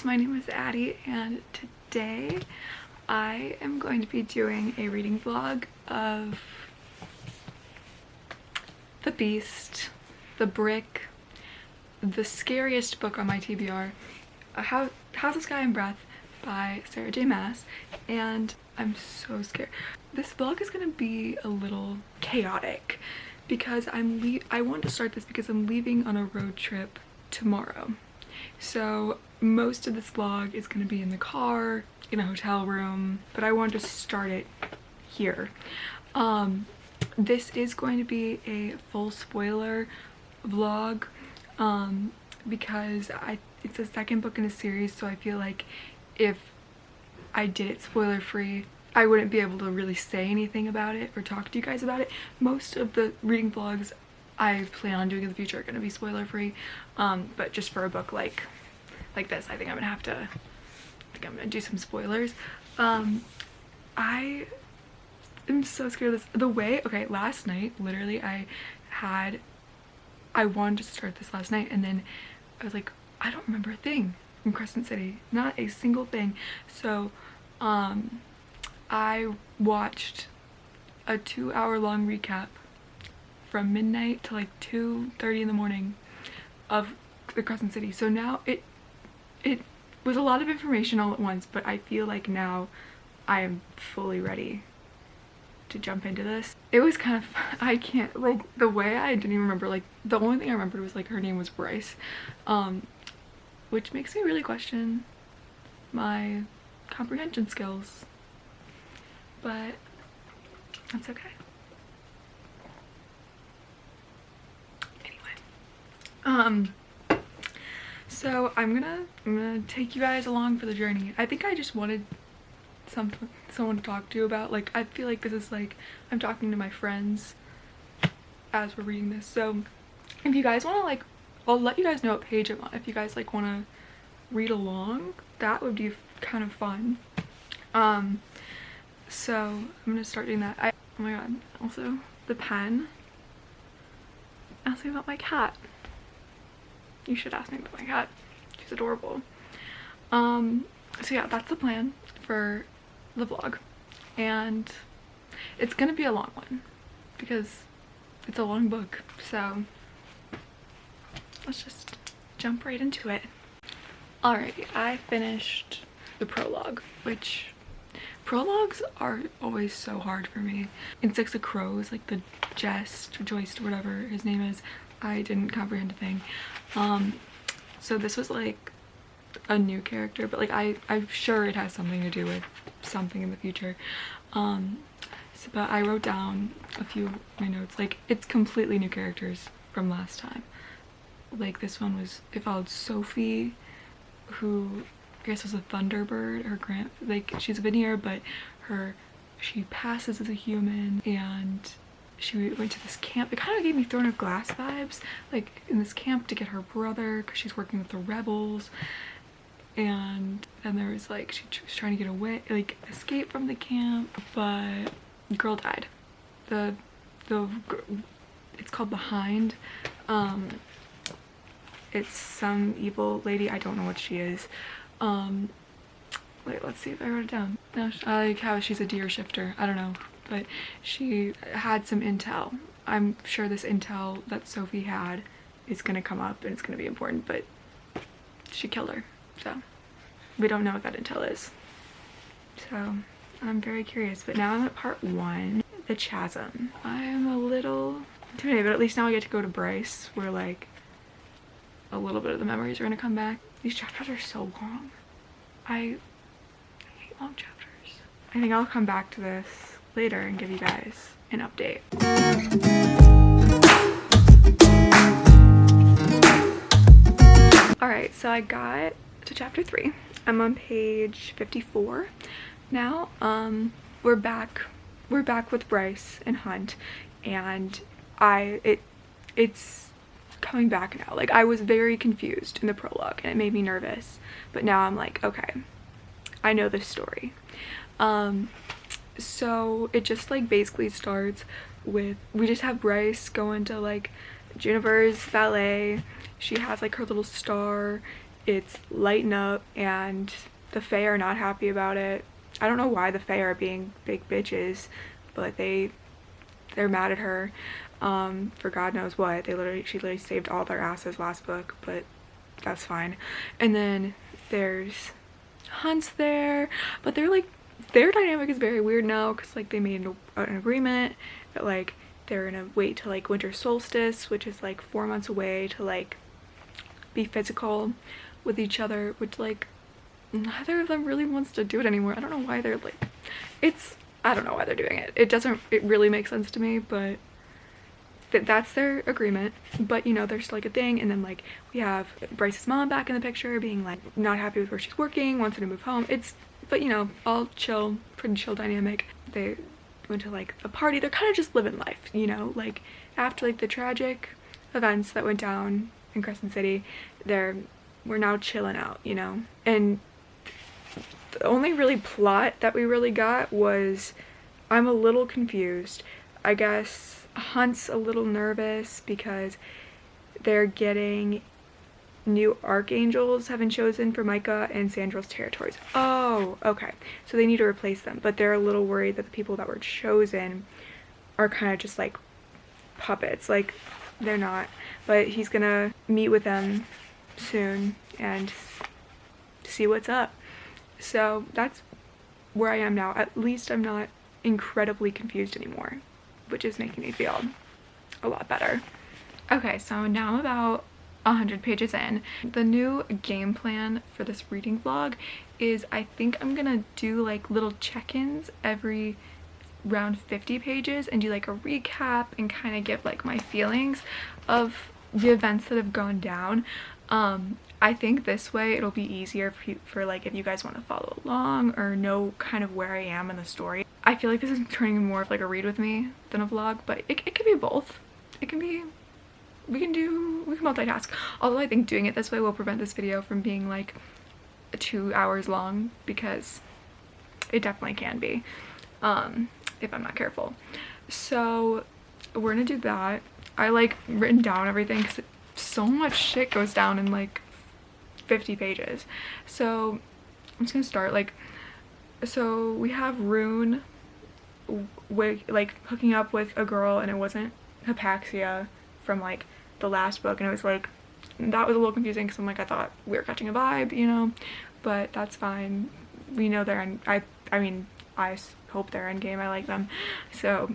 my name is Addie, and today I am going to be doing a reading vlog of The Beast, The Brick, the scariest book on my TBR, House of Sky and Breath by Sarah J. Maas, and I'm so scared. This vlog is gonna be a little chaotic because I wanted to start this because I'm leaving on a road trip tomorrow. So most of this vlog is going to be in the car, in a hotel room, but I wanted to start it here. This is going to be a full spoiler vlog because it's the second book in a series, so I feel like if I did it spoiler free, I wouldn't be able to really say anything about it or talk to you guys about it. Most of the reading vlogs I plan on doing in the future are going to be spoiler free, but just for a book like this, I think I'm gonna do some spoilers. I am so scared of this. The way, okay, last night, literally, I wanted to start this last night, and then I was like, I don't remember a thing from Crescent City, not a single thing. So, I watched a 2-hour long recap from midnight to like 2:30 in the morning of the Crescent City. So now it was a lot of information all at once, but I feel like now I am fully ready to jump into this. It was kind of, I can't, like, the way I didn't even remember, like, the only thing I remembered was like her name was Bryce, which makes me really question my comprehension skills, but that's okay. So I'm gonna take you guys along for the journey. I think I just wanted someone to talk to about, like, I feel like this is like I'm talking to my friends as we're reading this. So if you guys want to, like, I'll let you guys know what page I'm on. If you guys like want to read along, that would be kind of fun. So I'm gonna start doing that. Oh my god, also the pen. Ask me about my cat. You should ask me about my cat. She's adorable. So yeah, that's the plan for the vlog. And it's gonna be a long one because it's a long book. So let's just jump right into it. Alrighty, I finished the prologue, which prologues are always so hard for me. In Six of Crows, like the Joist, whatever his name is, I didn't comprehend a thing. So this was like a new character, but like I'm sure it has something to do with something in the future. But I wrote down a few of my notes. Like, it's completely new characters from last time. Like, this one it followed Sophie, who I guess was a Thunderbird. Like, she's a veneer, but she passes as a human, and she went to this camp. It kind of gave me Throne of Glass vibes, like in this camp to get her brother because she's working with the rebels. And then there was like, she was trying to get away, like escape from the camp, but the girl died. It's called The Hind. It's some evil lady. I don't know what she is. Wait, let's see if I wrote it down. No, I like how she's a deer shifter. I don't know. But she had some intel. I'm sure this intel that Sophie had is gonna come up and it's gonna be important, but she killed her. So we don't know what that intel is. So I'm very curious. But now I'm at part 1, the chasm. I'm a little intimidated, but at least now I get to go to Bryce, where like a little bit of the memories are gonna come back. These chapters are so long. I hate long chapters. I think I'll come back to this later and give you guys an update. Alright, so I got to chapter 3. I'm on page 54 now. We're back with Bryce and Hunt, and it's coming back now. Like, I was very confused in the prologue and it made me nervous, but now I'm like, okay, I know this story. So it just like basically starts with, we just have Bryce going to like Juniper's valet. She has like her little star, it's lighting up, and the Fae are not happy about it. I don't know why the Fae are being big bitches, but they're mad at her for God knows what. She literally saved all their asses last book, but that's fine. And then there's Hunt's there, but they're like, their dynamic is very weird now because like they made an agreement that like they're gonna wait till like winter solstice, which is like 4 months away, to like be physical with each other, which like neither of them really wants to do it anymore. I don't know why they're like, I don't know why they're doing it. It really makes sense to me, but that's their agreement. But you know, there's like a thing, and then like we have Bryce's mom back in the picture being like not happy with where she's working, wants her to move home. But you know, all chill, pretty chill dynamic. They went to like a party. They're kind of just living life, you know, like after like the tragic events that went down in Crescent City, we're now chilling out, you know. And the only really plot that we really got was, I'm a little confused. I guess Hunt's a little nervous because they're getting new archangels have been chosen for Micah and Sandra's territories. Oh, okay. So they need to replace them, but they're a little worried that the people that were chosen are kind of just like puppets. Like, they're not. But he's gonna meet with them soon and see what's up. So that's where I am now. At least I'm not incredibly confused anymore, which is making me feel a lot better. Okay, so now I'm about 100 pages in. The new game plan for this reading vlog is, I think I'm gonna do like little check-ins every around 50 pages and do like a recap and kind of give like my feelings of the events that have gone down. I think this way it'll be easier for like if you guys want to follow along or know kind of where I am in the story. I feel like this is turning more of like a read with me than a vlog, but it could be both. It can be, we can multitask. Although I think doing it this way will prevent this video from being like 2 hours long, because it definitely can be if I'm not careful. So we're gonna do that. I like written down everything because so much shit goes down in like 50 pages. So I'm just gonna start like, so we have Rune like hooking up with a girl, and it wasn't Hypaxia from like the last book, and it was like, that was a little confusing because I'm like, I thought we were catching a vibe, you know, but that's fine. We know they're in, I mean, I hope they're in game. I like them. So,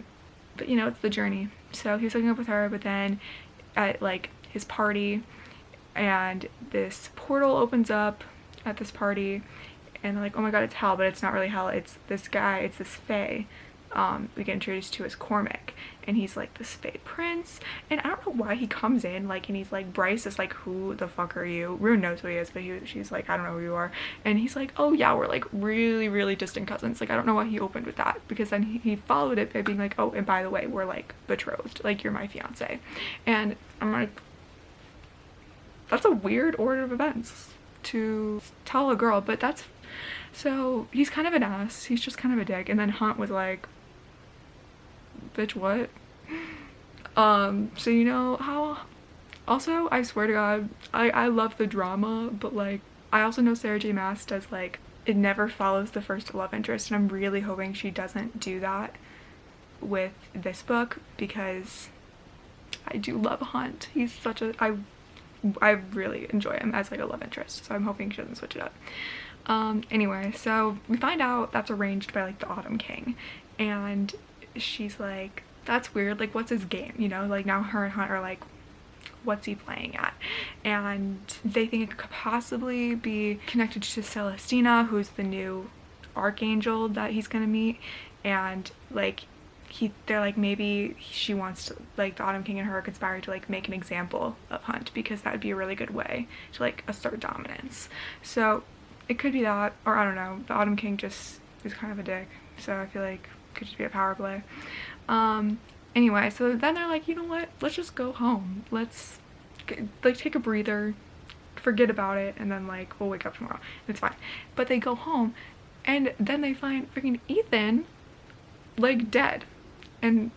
but you know, it's the journey. So he was hooking up with her, but then at like his party, and this portal opens up at this party, and they're like, oh my god, it's hell, but it's not really hell. It's this guy, it's this Fae we get introduced to as Cormac, and he's like this Fae prince, and I don't know why he comes in like, and he's like, Bryce is like, who the fuck are you? Rune knows who he is, but she's like, I don't know who you are, and he's like, oh yeah, we're like really really distant cousins. Like, I don't know why he opened with that, because then he followed it by being like, oh, and by the way, we're like betrothed, like you're my fiance. And I'm like, that's a weird order of events to tell a girl, but that's, so he's kind of an ass, he's just kind of a dick. And then Hunt was like, bitch, what? So you know how, also, I swear to god, I love the drama, but like, I also know Sarah J Maas does like, it never follows the first love interest, and I'm really hoping she doesn't do that with this book, because I do love Hunt. He's such a, I really enjoy him as like a love interest, so I'm hoping she doesn't switch it up. Anyway, so we find out that's arranged by like the Autumn King, and she's like, that's weird, like what's his game, you know, like now her and Hunt are like, what's he playing at? And they think it could possibly be connected to Celestina, who's the new archangel that he's gonna meet, and like they're like, maybe she wants to, like the Autumn King and her are conspiring to like make an example of Hunt, because that would be a really good way to like assert dominance. So it could be that, or I don't know, the Autumn King just is kind of a dick, so I feel like it could just be a power play. Anyway, so then they're like, you know what, let's just go home, let's like take a breather, forget about it, and then like we'll wake up tomorrow, it's fine. But they go home, and then they find freaking Ethan like dead, and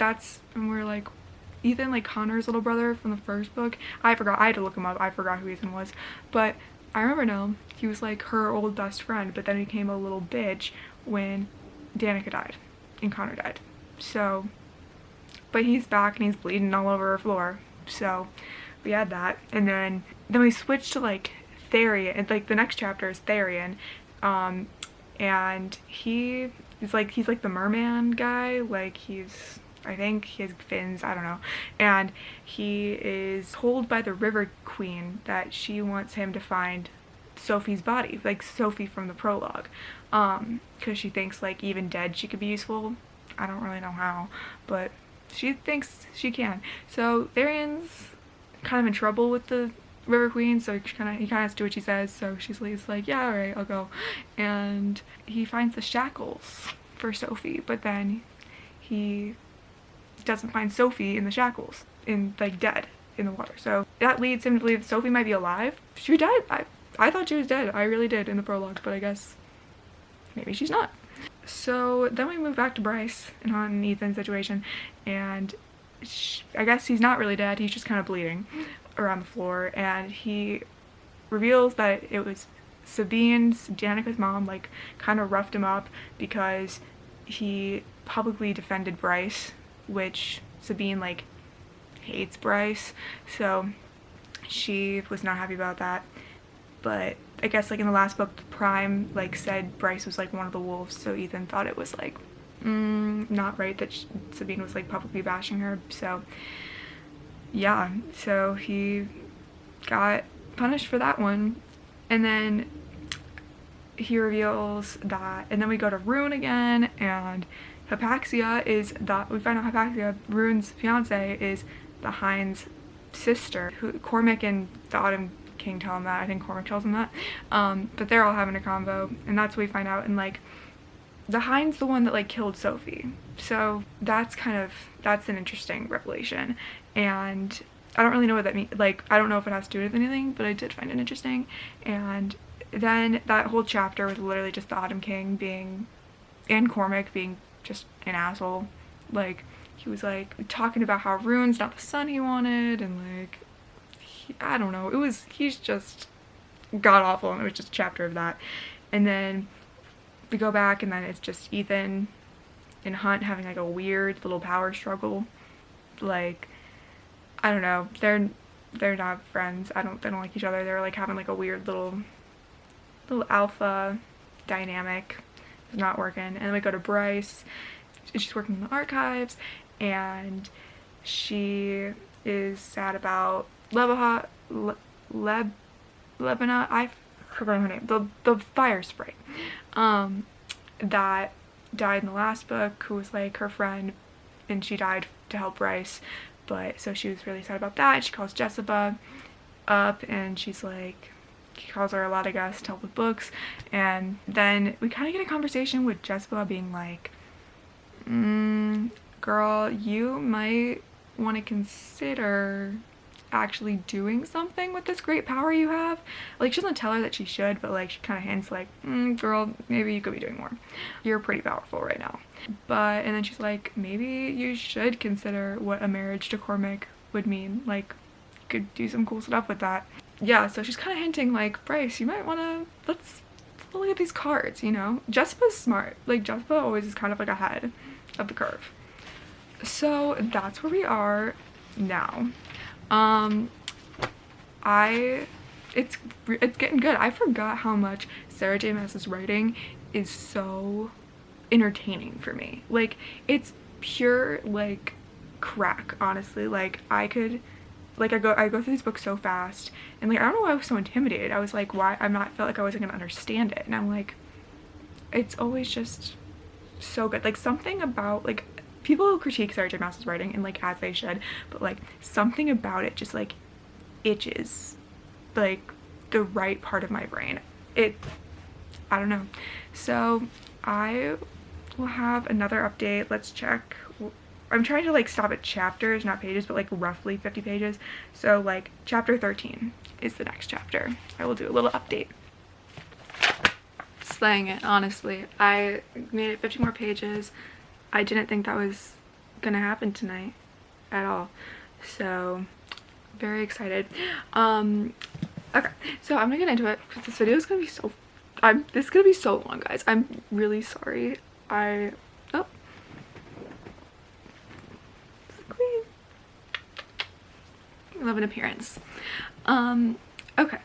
we're like, Ethan, like Connor's little brother from the first book, I forgot, I had to look him up, I forgot who Ethan was, but I remember now, he was like her old best friend, but then he became a little bitch when Danica died and Connor died. So, but he's back and he's bleeding all over her floor. So we had that. And then we switched to like Therian, and like the next chapter is Therian. And he's like the merman guy, like I think he has fins, I don't know. And he is told by the River Queen that she wants him to find Sophie's body, like Sophie from the prologue. Because she thinks like even dead she could be useful. I don't really know how, but she thinks she can. So Therian's kind of in trouble with the River Queen, so he kind of has to do what she says. So she's like, yeah, alright, I'll go. And he finds the shackles for Sophie, but then he doesn't find Sophie in the shackles, like dead in the water. So that leads him to believe Sophie might be alive. She died. I thought she was dead. I really did in the prologue, but I guess maybe she's not. So then we move back to Bryce and Hunt and Ethan's situation, and I guess he's not really dead. He's just kind of bleeding around the floor, and he reveals that it was Sabine's, Danica's mom, like kind of roughed him up because he publicly defended Bryce, which Sabine like hates Bryce, so she was not happy about that. But I guess like in the last book, Prime like said Bryce was like one of the wolves, so Ethan thought it was like not right that Sabine was like publicly bashing her. So yeah, so he got punished for that one. And then he reveals that, and then we go to Rune again, and Hypaxia is that, we find out Hypaxia, Rune's fiance, is the Hind's sister, who Cormac and the Autumn King tell him that. I think Cormac tells him that. But they're all having a convo, and that's what we find out. And like, the Hind's the one that like killed Sophie. So that's an interesting revelation. And I don't really know what that means. Like, I don't know if it has to do with anything, but I did find it interesting. And then that whole chapter was literally just the Autumn King being, and Cormac being just an asshole. Like, he was like talking about how Rune's not the son he wanted, and like, I don't know, he's just god awful, and it was just a chapter of that. And then we go back, and then it's just Ethan and Hunt having like a weird little power struggle. Like, I don't know, they're not friends. They don't like each other. They're like having like a weird little alpha dynamic. It's not working. And then we go to Bryce. She's working in the archives, and she is sad about Lebana, I forgot her name, the fire sprite that died in the last book, who was like her friend, and she died to help Bryce. But so she was really sad about that. She calls Jessica up, and she's like, he calls her a lot, I guess, to help with books. And then we kind of get a conversation with Jessica being like, girl, you might want to consider actually doing something with this great power you have. Like, she doesn't tell her that she should, but like she kind of hints like, girl, maybe you could be doing more. You're pretty powerful right now. And then she's like, maybe you should consider what a marriage to Cormac would mean. Like, you could do some cool stuff with that. Yeah, so she's kind of hinting like, Bryce, you might want to, let's look at these cards, you know? Jessica's smart. Like, Jessica always is kind of like ahead of the curve. So that's where we are now. It's getting good. I forgot how much Sarah J. Maas's writing is so entertaining for me. Like, it's pure like crack, honestly. Like, I go through these books so fast, and like, I don't know why I was so intimidated. I was like, why? Felt like I wasn't gonna understand it, and I'm like, it's always just so good. Like, something about, like, people who critique Sarah J. Maas's writing, and like, as they should, but like, something about it just like itches like the right part of my brain. I don't know. So I will have another update. Let's check. I'm trying to like stop at chapters, not pages, but like roughly 50 pages. So like chapter 13 is the next chapter. I will do a little update. Slaying it, honestly. I made it 50 more pages. I didn't think that was gonna happen tonight at all. So very excited. Okay, so I'm gonna get into it because this video is gonna be so this is gonna be so long, guys. I'm really sorry. Oh, queen. I love an appearance. Okay.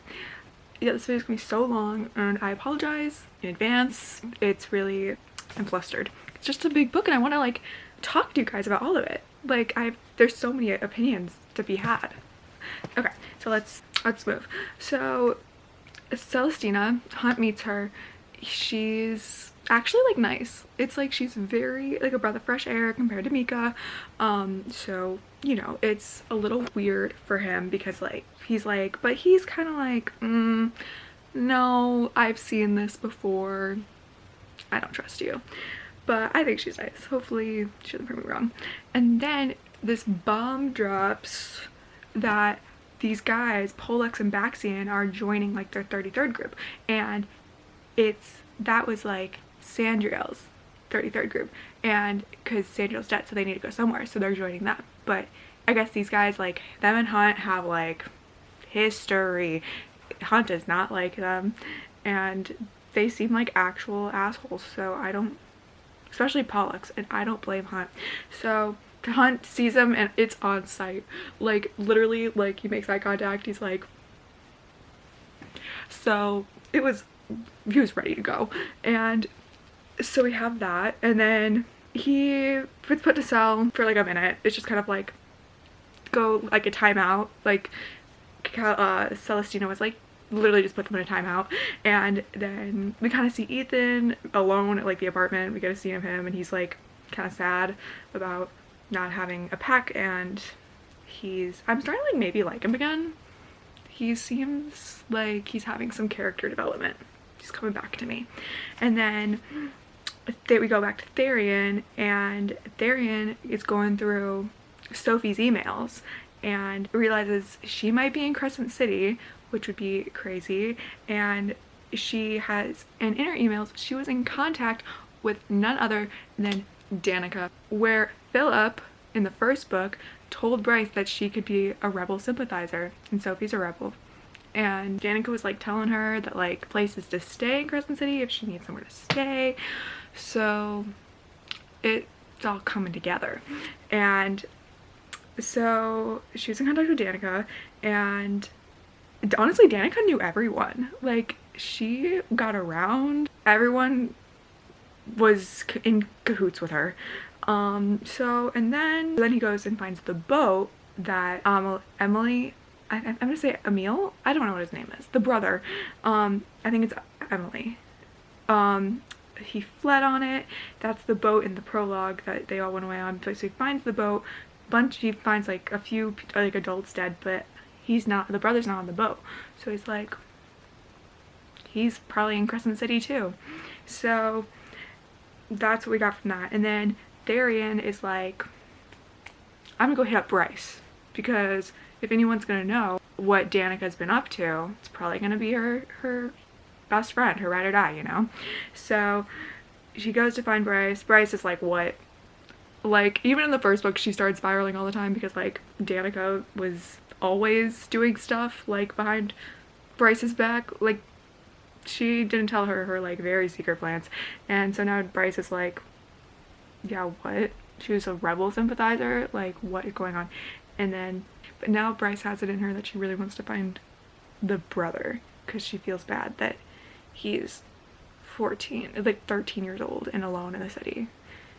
Yeah, this video is gonna be so long and I apologize in advance. It's really, I'm flustered. It's just a big book and I want to like talk to you guys about all of it. Like there's so many opinions to be had. Okay, so let's move. So Celestina, Hunt meets her. She's actually like nice. It's like she's very like a breath of fresh air compared to Mika. So you know, it's a little weird for him because like he's like, but he's kind of like, no, I've seen this before. I don't trust you. But I think she's nice. Hopefully she doesn't prove me wrong. And then this bomb drops that these guys, Pollux and Baxian, are joining like their 33rd group. And that was like Sandriel's 33rd group. And because Sandriel's dead, so they need to go somewhere. So they're joining them. But I guess these guys, like them and Hunt, have like history. Hunt is not like them. And they seem like actual assholes. So I don't, especially Pollux, and I don't blame Hunt. So Hunt sees him and it's on sight. Like literally, like he makes eye contact. He's like, so he was ready to go. And so we have that, and then he was put to cell for like a minute. It's just kind of like go like a timeout. Like Celestina was like literally just put them in a timeout, and then we kind of see Ethan alone at like the apartment. We get to see him and he's like kind of sad about not having a pack, and I'm starting to like maybe like him again. He seems like he's having some character development. He's coming back to me. And then we go back to Therian, and Therian is going through Sophie's emails and realizes she might be in Crescent City, which would be crazy. And she has, and in her emails, she was in contact with none other than Danica, where Philip in the first book told Bryce that she could be a rebel sympathizer and Sophie's a rebel. And Danica was like telling her that like places to stay in Crescent City if she needs somewhere to stay. So it's all coming together. And so she was in contact with Danica, and honestly Danica knew everyone. Like she got around. Everyone was in cahoots with her. So and then he goes and finds the boat that Emily, I'm gonna say Emil, I don't know what his name is, the brother, I think it's Emily, he fled on it. That's the boat in the prologue that they all went away on. So he finds the boat, he finds like a few like adults dead, but the brother's not on the boat. So he's like, he's probably in Crescent City too. So that's what we got from that. And then Therian is like, I'm gonna go hit up Bryce, because if anyone's gonna know what Danica's been up to, it's probably gonna be her best friend, her ride or die, you know? So she goes to find Bryce. Bryce is like, what? Like, even in the first book, she started spiraling all the time because like Danica was always doing stuff like behind Bryce's back. Like she didn't tell her like very secret plans. And so now Bryce is like, yeah, what? She was a rebel sympathizer? Like, what is going on? And then, but now Bryce has it in her that she really wants to find the brother because she feels bad that he's 13 years old and alone in the city.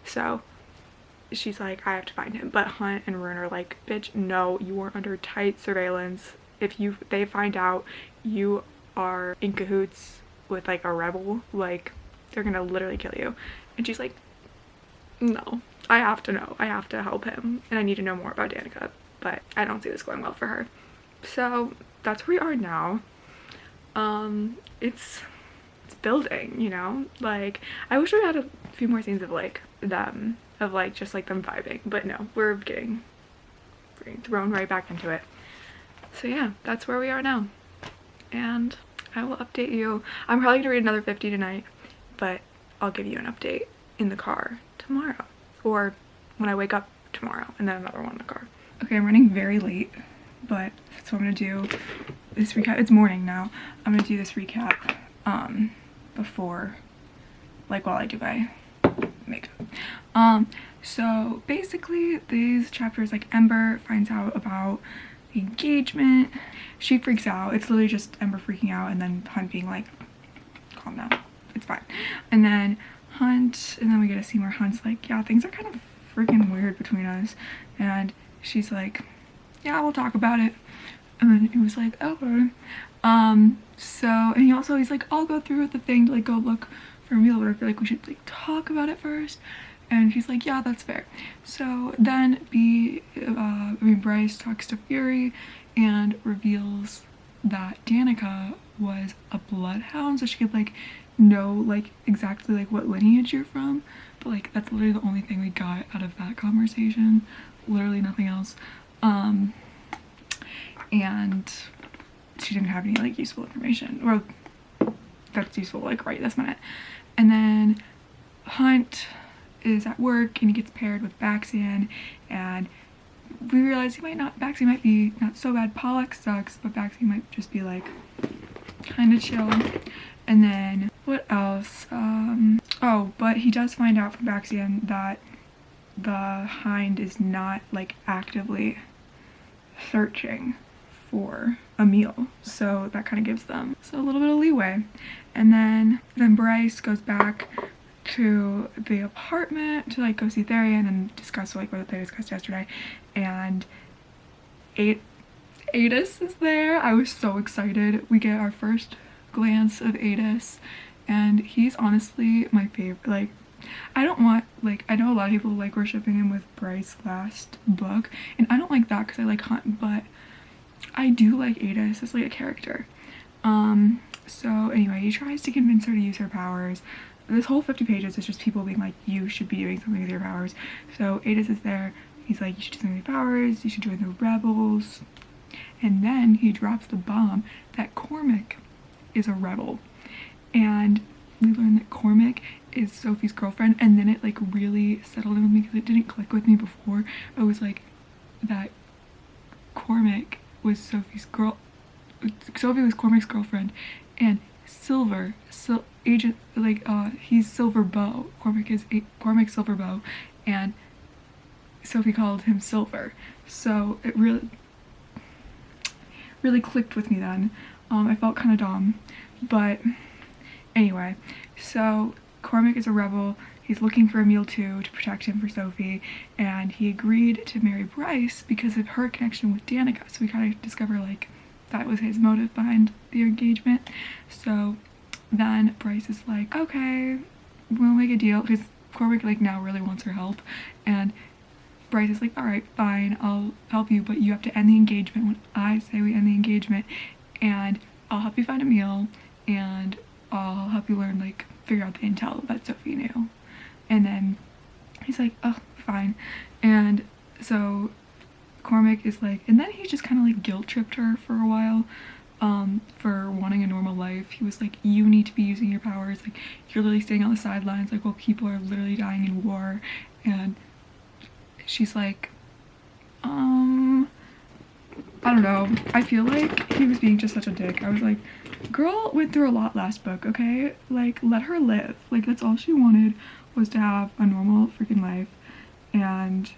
So she's like, I have to find him. But Hunt and Rune are like, bitch, no, you are under tight surveillance. If they find out you are in cahoots with like a rebel, like they're gonna literally kill you. And she's like, no, I have to know. I have to help him, and I need to know more about Danica. But I don't see this going well for her. So that's where we are now. It's building, you know? Like, I wish we had a few more scenes of like them, of like just like them vibing, but no, we're getting thrown right back into it. So yeah, that's where we are now, and I will update you. I'm probably gonna read another 50 tonight, but I'll give you an update in the car tomorrow, or when I wake up tomorrow, and then another one in the car. Okay, I'm running very late, but that's what I'm gonna do. this recap. It's morning now. I'm gonna do this recap before, like, while I do my makeup. So basically these chapters, like, Ember finds out about the engagement. She freaks out. It's literally just Ember freaking out and then Hunt being like, calm down, it's fine. And then Hunt, and then we get to see where Hunt's like, yeah, things are kind of freaking weird between us. And she's like, yeah, we'll talk about it. And then he was like, okay. So, and he's like, I'll go through with the thing to, like, go look for a meal, but I feel like we should, like, talk about it first. And he's like, yeah, that's fair. So then Bryce talks to Fury and reveals that Danica was a bloodhound, so she could, like, know, like, exactly, like, what lineage you're from. But, like, that's literally the only thing we got out of that conversation. Literally nothing else. And she didn't have any, like, useful information, or that's useful, like, right this minute. And then Hunt is at work and he gets paired with Baxian, and we realize Baxian might be not so bad. Pollack sucks, but Baxian might just be, like, kind of chill. And then what else? Oh, but he does find out from Baxian that the Hind is not, like, actively searching for a meal, so that kind of gives them a little bit of leeway. And then Bryce goes back to the apartment to, like, go see Therian and discuss, like, what they discussed yesterday. And Adis is there. I was so excited. We get our first glance of Adis, and he's honestly my favorite. Like, I don't want, like, I know a lot of people, like, were shipping him with Bryce last book, and I don't like that because I like Hunt, but I do like Adis as, like, a character. So anyway, he tries to convince her to use her powers. This whole 50 pages is just people being like, you should be doing something with your powers. So Adis is there. He's like, you should do something with your powers. You should join the rebels. And then he drops the bomb that Cormac is a rebel. And we learn that Cormac is Sophie's girlfriend. And then it, like, really settled in with me because it didn't click with me before. I was like, that Cormac was Sophie was Cormac's girlfriend, and he's Silver Bow. Cormac is Cormac's Silver Bow, and Sophie called him Silver. So it really clicked with me then. I felt kind of dumb, but anyway, so Cormac is a rebel. He's looking for a meal too to protect him for Sophie, and he agreed to marry Bryce because of her connection with Danica. So we kind of discover, like, that was his motive behind the engagement. So then Bryce is like, okay, we'll make a deal, because Cormac, like, now really wants her help, and Bryce is like, all right, fine, I'll help you, but you have to end the engagement when I say we end the engagement, and I'll help you find a meal, and I'll help you learn, like, figure out the intel that Sophie knew. And then he's like, oh, fine. And so Cormac is like, and then he just kind of, like, guilt tripped her for a while for wanting a normal life. He was like, you need to be using your powers, like, you're literally staying on the sidelines, like, while people are literally dying in war. And she's like, I don't know, I feel like he was being just such a dick. I was like, girl went through a lot last book, okay? Like, let her live. Like, that's all she wanted, was to have a normal freaking life, and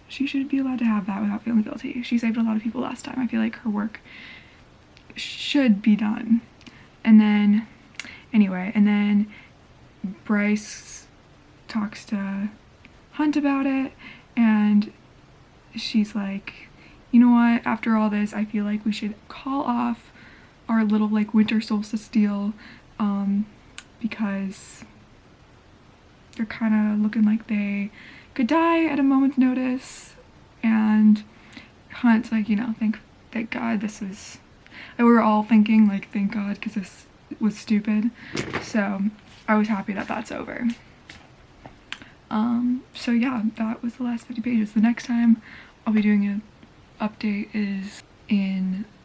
she should be allowed to have that without feeling guilty. She saved a lot of people last time. I feel like her work should be done. And then, anyway, and then Bryce talks to Hunt about it, and she's like, you know what, after all this, I feel like we should call off our little, like, winter solstice deal, because they're kind of looking like they could die at a moment's notice. And Hunt's like, you know, thank God this was, and we were all thinking, like, thank God, because this was stupid. So I was happy that that's over. So yeah, that was the last 50 pages. The next time I'll be doing an update is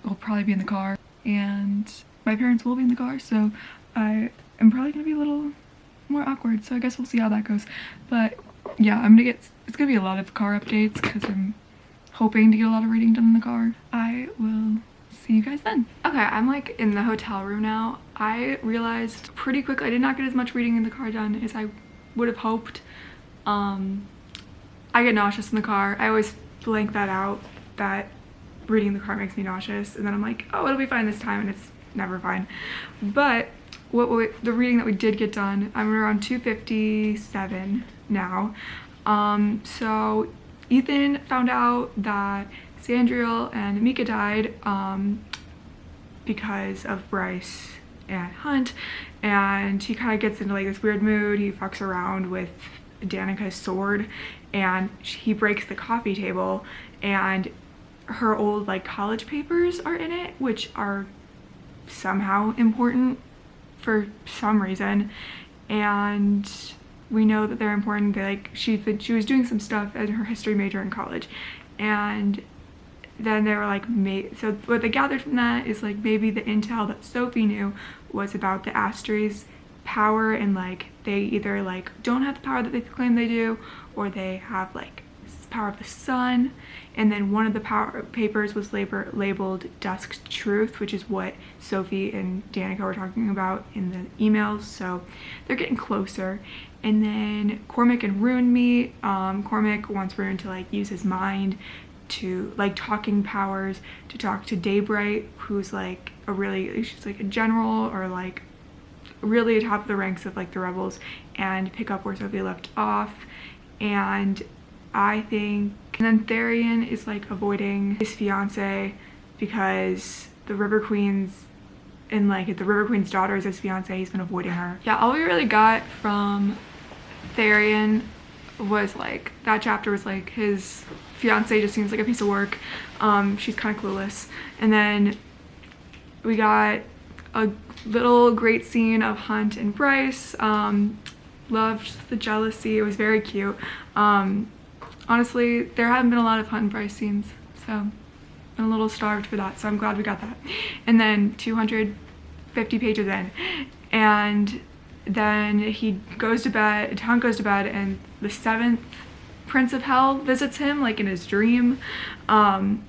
we'll probably be in the car, and my parents will be in the car, so I am probably gonna be a little more awkward, so I guess we'll see how that goes. But yeah, it's gonna be a lot of car updates because I'm hoping to get a lot of reading done in the car. I will see see you guys then. Okay, I'm like in the hotel room now. I realized pretty quickly I did not get as much reading in the car done as I would have hoped. I get nauseous in the car. I always blank that out, that reading in the car makes me nauseous, and then I'm like, oh, it'll be fine this time, and it's never fine. But the reading that we did get done, I'm around 257 now. So Ethan found out that Sandriel and Mika died because of Bryce and Hunt, and he kind of gets into like this weird mood. He fucks around with Danica's sword, and he breaks the coffee table, and her old like college papers are in it, which are somehow important for some reason, and we know that they're important. They like she was doing some stuff as her history major in college, and then they were like, so what they gathered from that is like maybe the intel that Sophie knew was about the Astries' power, and like they either like don't have the power that they claim they do, or they have like power of the sun. And then one of the power papers was labeled Dusk's Truth, which is what Sophie and Danica were talking about in the emails, so they're getting closer. And then Cormac and Rune meet. Cormac wants Rune to like use his mind to like talking powers to talk to Daybright, who's like she's like a general, or like really atop the ranks of like the rebels, and pick up where Sophie left off. And I think, and then Therian is like avoiding his fiance because the River Queen's, and like the River Queen's daughter is his fiance, he's been avoiding her. Yeah, all we really got from Therian was like, that chapter was like his fiance just seems like a piece of work. She's kind of clueless. And then we got a little great scene of Hunt and Bryce. Loved the jealousy, it was very cute. Honestly, there haven't been a lot of Hunt and Bryce scenes, so I'm a little starved for that, so I'm glad we got that. And then 250 pages in, and then he goes to bed, Hunt goes to bed, and the 7th Prince of Hell visits him like in his dream, and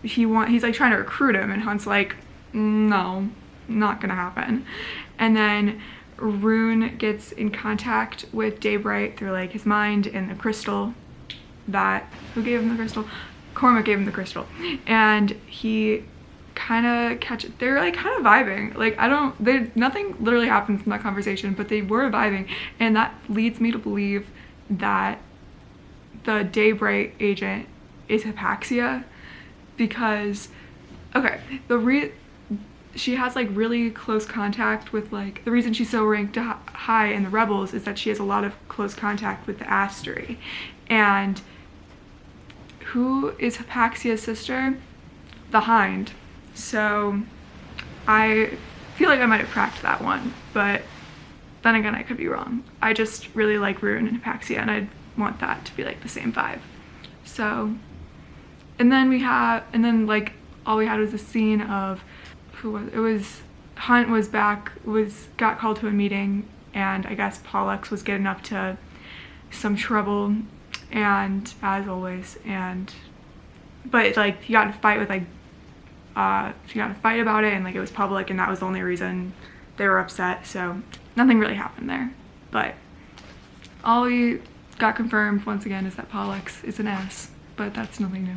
he's like trying to recruit him, and Hunt's like, no, not gonna happen. And then Rune gets in contact with Daybright through like his mind and the crystal that, who gave him the crystal? Cormac gave him the crystal, and he kind of they're like kind of vibing. Like nothing literally happened from that conversation, but they were vibing, and that leads me to believe that the Daybright agent is Hypaxia, because okay, she has like really close contact with like, the reason she's so ranked high in the rebels is that she has a lot of close contact with the Astri. And who is Hypaxia's sister? The Hind. So I feel like I might have cracked that one, but then again, I could be wrong. I just really like Rune and Hypaxia, and I want that to be like the same vibe. So, and then like all we had was a scene of Hunt was back, got called to a meeting, and I guess Pollux was getting up to some trouble, and as always, but like he got in a fight with like she got in a fight about it, and like it was public, and that was the only reason they were upset. So nothing really happened there, but all we got confirmed once again is that Pollux is an ass, but that's nothing new.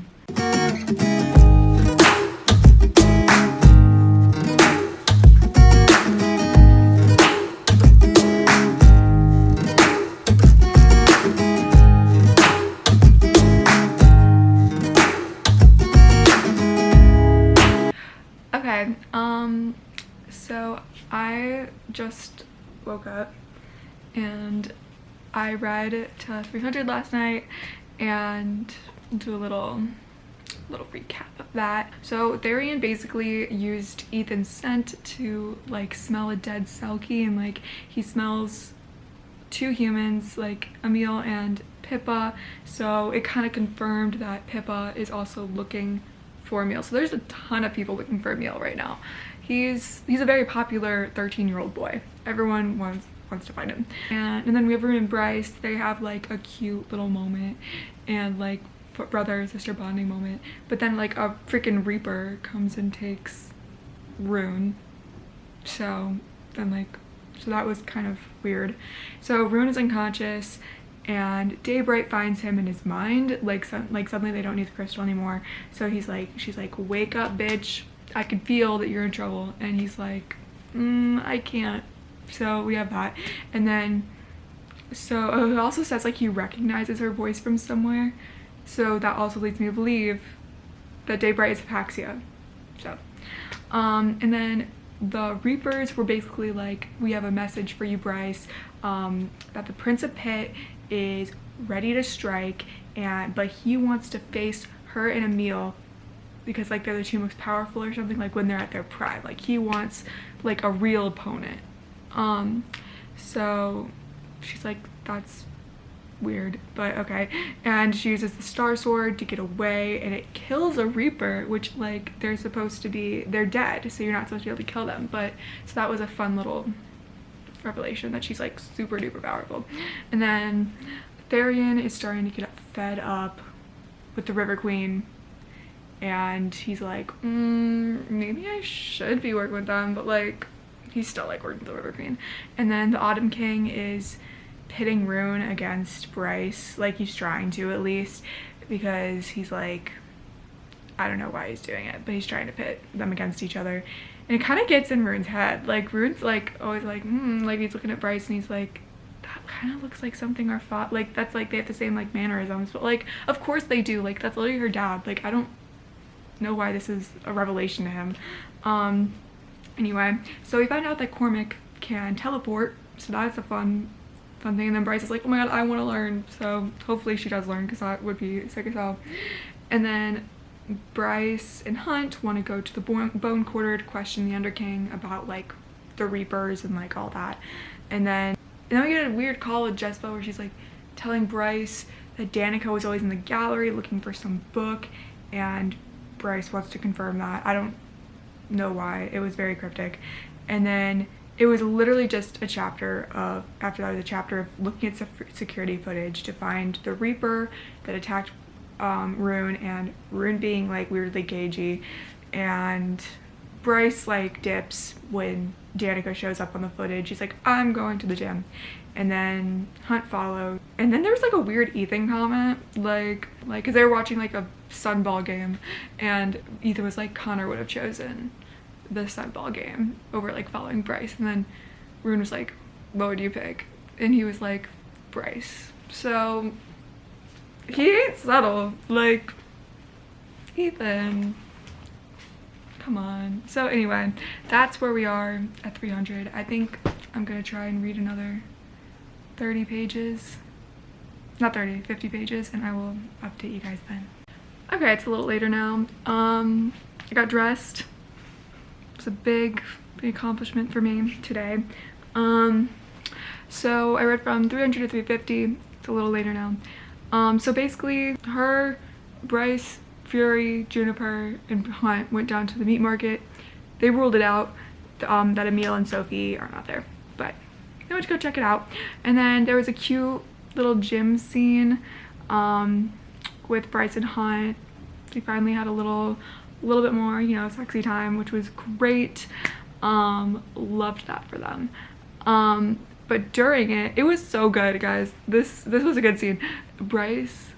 Okay, so I just woke up and I read to 300 last night, and do a little recap of that. So Therian basically used Ethan's scent to like smell a dead Selkie, and like he smells 2 humans, like Emil and Pippa, so it kind of confirmed that Pippa is also looking for Emil. So there's a ton of people looking for Emil right now. He's a very popular 13-year-old boy. Everyone wants to find him. And then we have Rune and Bryce. They have like a cute little moment, and like brother sister bonding moment. But then like a freaking Reaper comes and takes Rune. So then like, so that was kind of weird. So Rune is unconscious and Daybright finds him in his mind, like suddenly they don't need the crystal anymore. So she's like, wake up, bitch, I can feel that you're in trouble. And he's like, I can't. So we have that. And then, so it also says like he recognizes her voice from somewhere. So that also leads me to believe that Daybright is Apaxia. So, and then the Reapers were basically like, we have a message for you, Bryce, that the Prince of Pit is ready to strike, but he wants to face her and Emil because like they're the two most powerful or something, like when they're at their prime. Like he wants like a real opponent. So she's like, that's weird, but okay. And she uses the Star Sword to get away, and it kills a Reaper, which like they're dead, so you're not supposed to be able to kill them. But so that was a fun little revelation that she's like super duper powerful. And then Therian is starting to get fed up with the River Queen, and he's like, maybe I should be working with them, but like he's still like working with the River Queen. And then the Autumn King is pitting Rune against Bryce, like he's trying to at least, because he's like, I don't know why he's doing it, but he's trying to pit them against each other. And it kind of gets in Rune's head. Like Rune's like always like, like he's looking at Bryce and he's like, that kind of looks like something our father, like that's like they have the same like mannerisms, but like of course they do, like that's literally her dad. Like I don't know why this is a revelation to him. Anyway, so we find out that Cormac can teleport, so that's a fun thing. And then Bryce is like, oh my god, I want to learn. So hopefully she does learn, because that would be sick as hell. And then Bryce and Hunt want to go to the Bone Quarter to question the Underking about like the Reapers and like all that. And then we get a weird call with Jespa where she's like telling Bryce that Danica was always in the gallery looking for some book, and Bryce wants to confirm that. I don't know why. It was very cryptic. And then it was literally just a chapter of, after that was a chapter of looking at security footage to find the Reaper that attacked Rune, and Rune being like weirdly cagey, and Bryce like dips when Danica shows up on the footage. She's like, I'm going to the gym. And then Hunt followed. And then there was like a weird Ethan comment, like because they were watching like a Sunball game, and Ethan was like, Connor would have chosen the Sunball game over like following Bryce. And then Rune was like, what would you pick? And he was like, Bryce. So he ain't subtle. Like, Ethan, come on. So anyway, that's where we are at 300. I think I'm gonna try and read another 30 pages. Not 30, 50 pages, and I will update you guys then. Okay, it's a little later now. I got dressed. It's a big accomplishment for me today. So I read from 300 to 350. It's a little later now. So basically, her, Bryce, Fury, Juniper, and Hunt went down to the meat market. They ruled it out that Emil and Sophie are not there, but they went to go check it out. And then there was a cute little gym scene with Bryce and Hunt. We finally had a little bit more, you know, sexy time, which was great. Loved that for them. But during it was so good, guys. This was a good scene. Bryce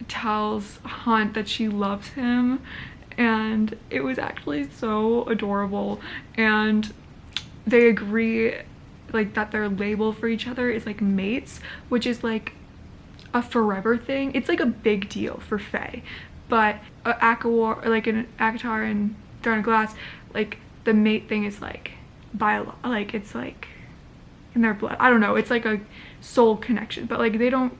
tells Hunt that she loves him, and it was actually so adorable. And they agree like that their label for each other is like mates, which is like a forever thing. It's like a big deal for Faye, but Akawar, like in Akatar and Darn Glass, like the mate thing is like like it's like in their blood. I don't know, it's like a soul connection, but like they don't,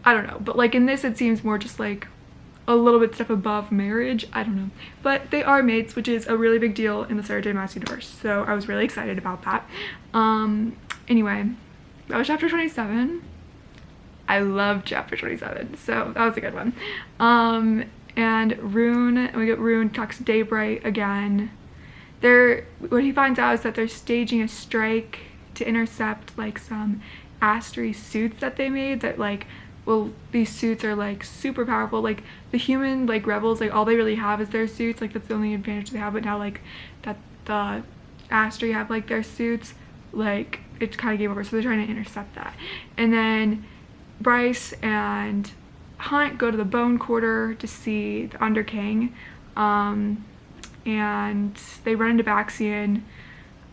I don't know, but like in this it seems more just like a little bit step above marriage. I don't know, but they are mates, which is a really big deal in the Sarah J Maas universe, so I was really excited about that. Anyway, that was chapter 27. I love chapter 27, so that was a good one. And Rune, we get Rune talks to Daybright again. What he finds out is that they're staging a strike to intercept like some Astery suits that they made that like well, these suits are like super powerful. Like the human like rebels, like all they really have is their suits. Like that's the only advantage they have. But now like that the Astri have like their suits, like it's kind of game over. So they're trying to intercept that. And then Bryce and Hunt go to the Bone Quarter to see the Underking, and they run into Baxian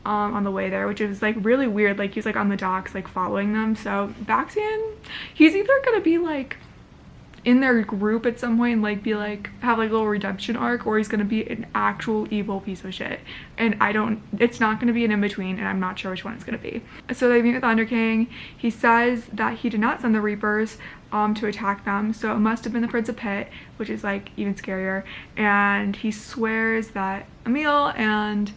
on the way there, which is like really weird. Like he's like on the docks like following them. So Baxian, he's either gonna be like in their group at some point and like be like have like a little redemption arc, or he's gonna be an actual evil piece of shit, and it's not gonna be an in-between, and I'm not sure which one it's gonna be. So they meet with the Underking. He says that he did not send the Reapers to attack them, so it must have been the Prince of Pitt, which is like even scarier. And he swears that Emil and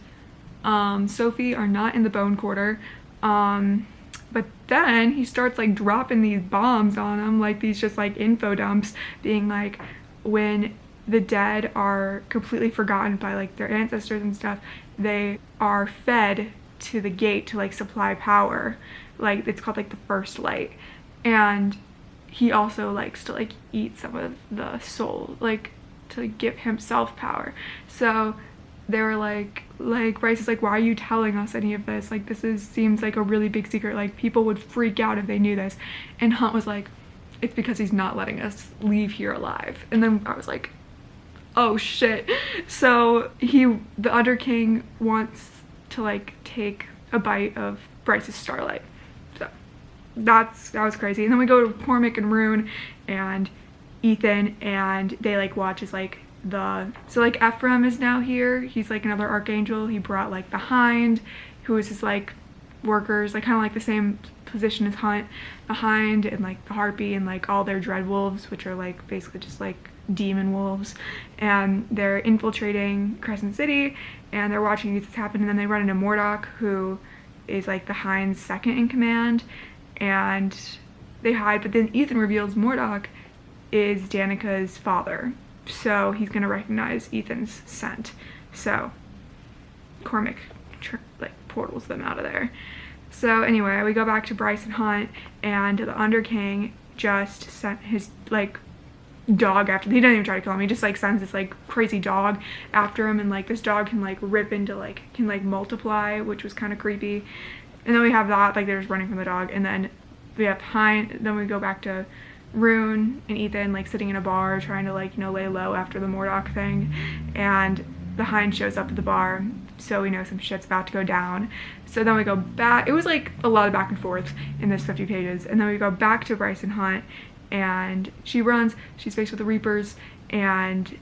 Sophie are not in the Bone Quarter, but then he starts like dropping these bombs on them, like these just like info dumps, being like, when the dead are completely forgotten by like their ancestors and stuff, they are fed to the gate to like supply power. Like it's called like the first light. And he also likes to like eat some of the soul, like to give himself power. So they were like Bryce is like, why are you telling us any of this? Like seems like a really big secret. Like people would freak out if they knew this. And Hunt was like, it's because he's not letting us leave here alive. And then I was like, oh shit. So the Underking wants to like take a bite of Bryce's starlight. So that was crazy. And then we go to Cormac and Rune and Ethan, and they like watch as like so like Ephraim is now here. He's like another archangel. He brought like the Hind, who is his like workers, like kind of like the same position as Hunt, the Hind and like the Harpy and like all their dread wolves, which are like basically just like demon wolves. And they're infiltrating Crescent City, and they're watching this happen. And then they run into Mordok, who is like the Hind's second in command, and they hide. But then Ethan reveals Mordok is Danica's father. So he's gonna recognize Ethan's scent. So Cormac like portals them out of there. So anyway, we go back to Bryce and Hunt, and the Underking just sent his like dog after. He doesn't even try to kill him. He just like sends this like crazy dog after him, and like this dog can like rip into like can like multiply, which was kind of creepy. And then we have that, like they're just running from the dog, and then we have Hind. Then we go back to Rune and Ethan like sitting in a bar trying to like, you know, lay low after the Mordok thing, and the Hind shows up at the bar, so we know some shit's about to go down. So then we go back. It was like a lot of back and forth in this 50 pages, and then we go back to Bryce and Hunt, and she's faced with the Reapers, and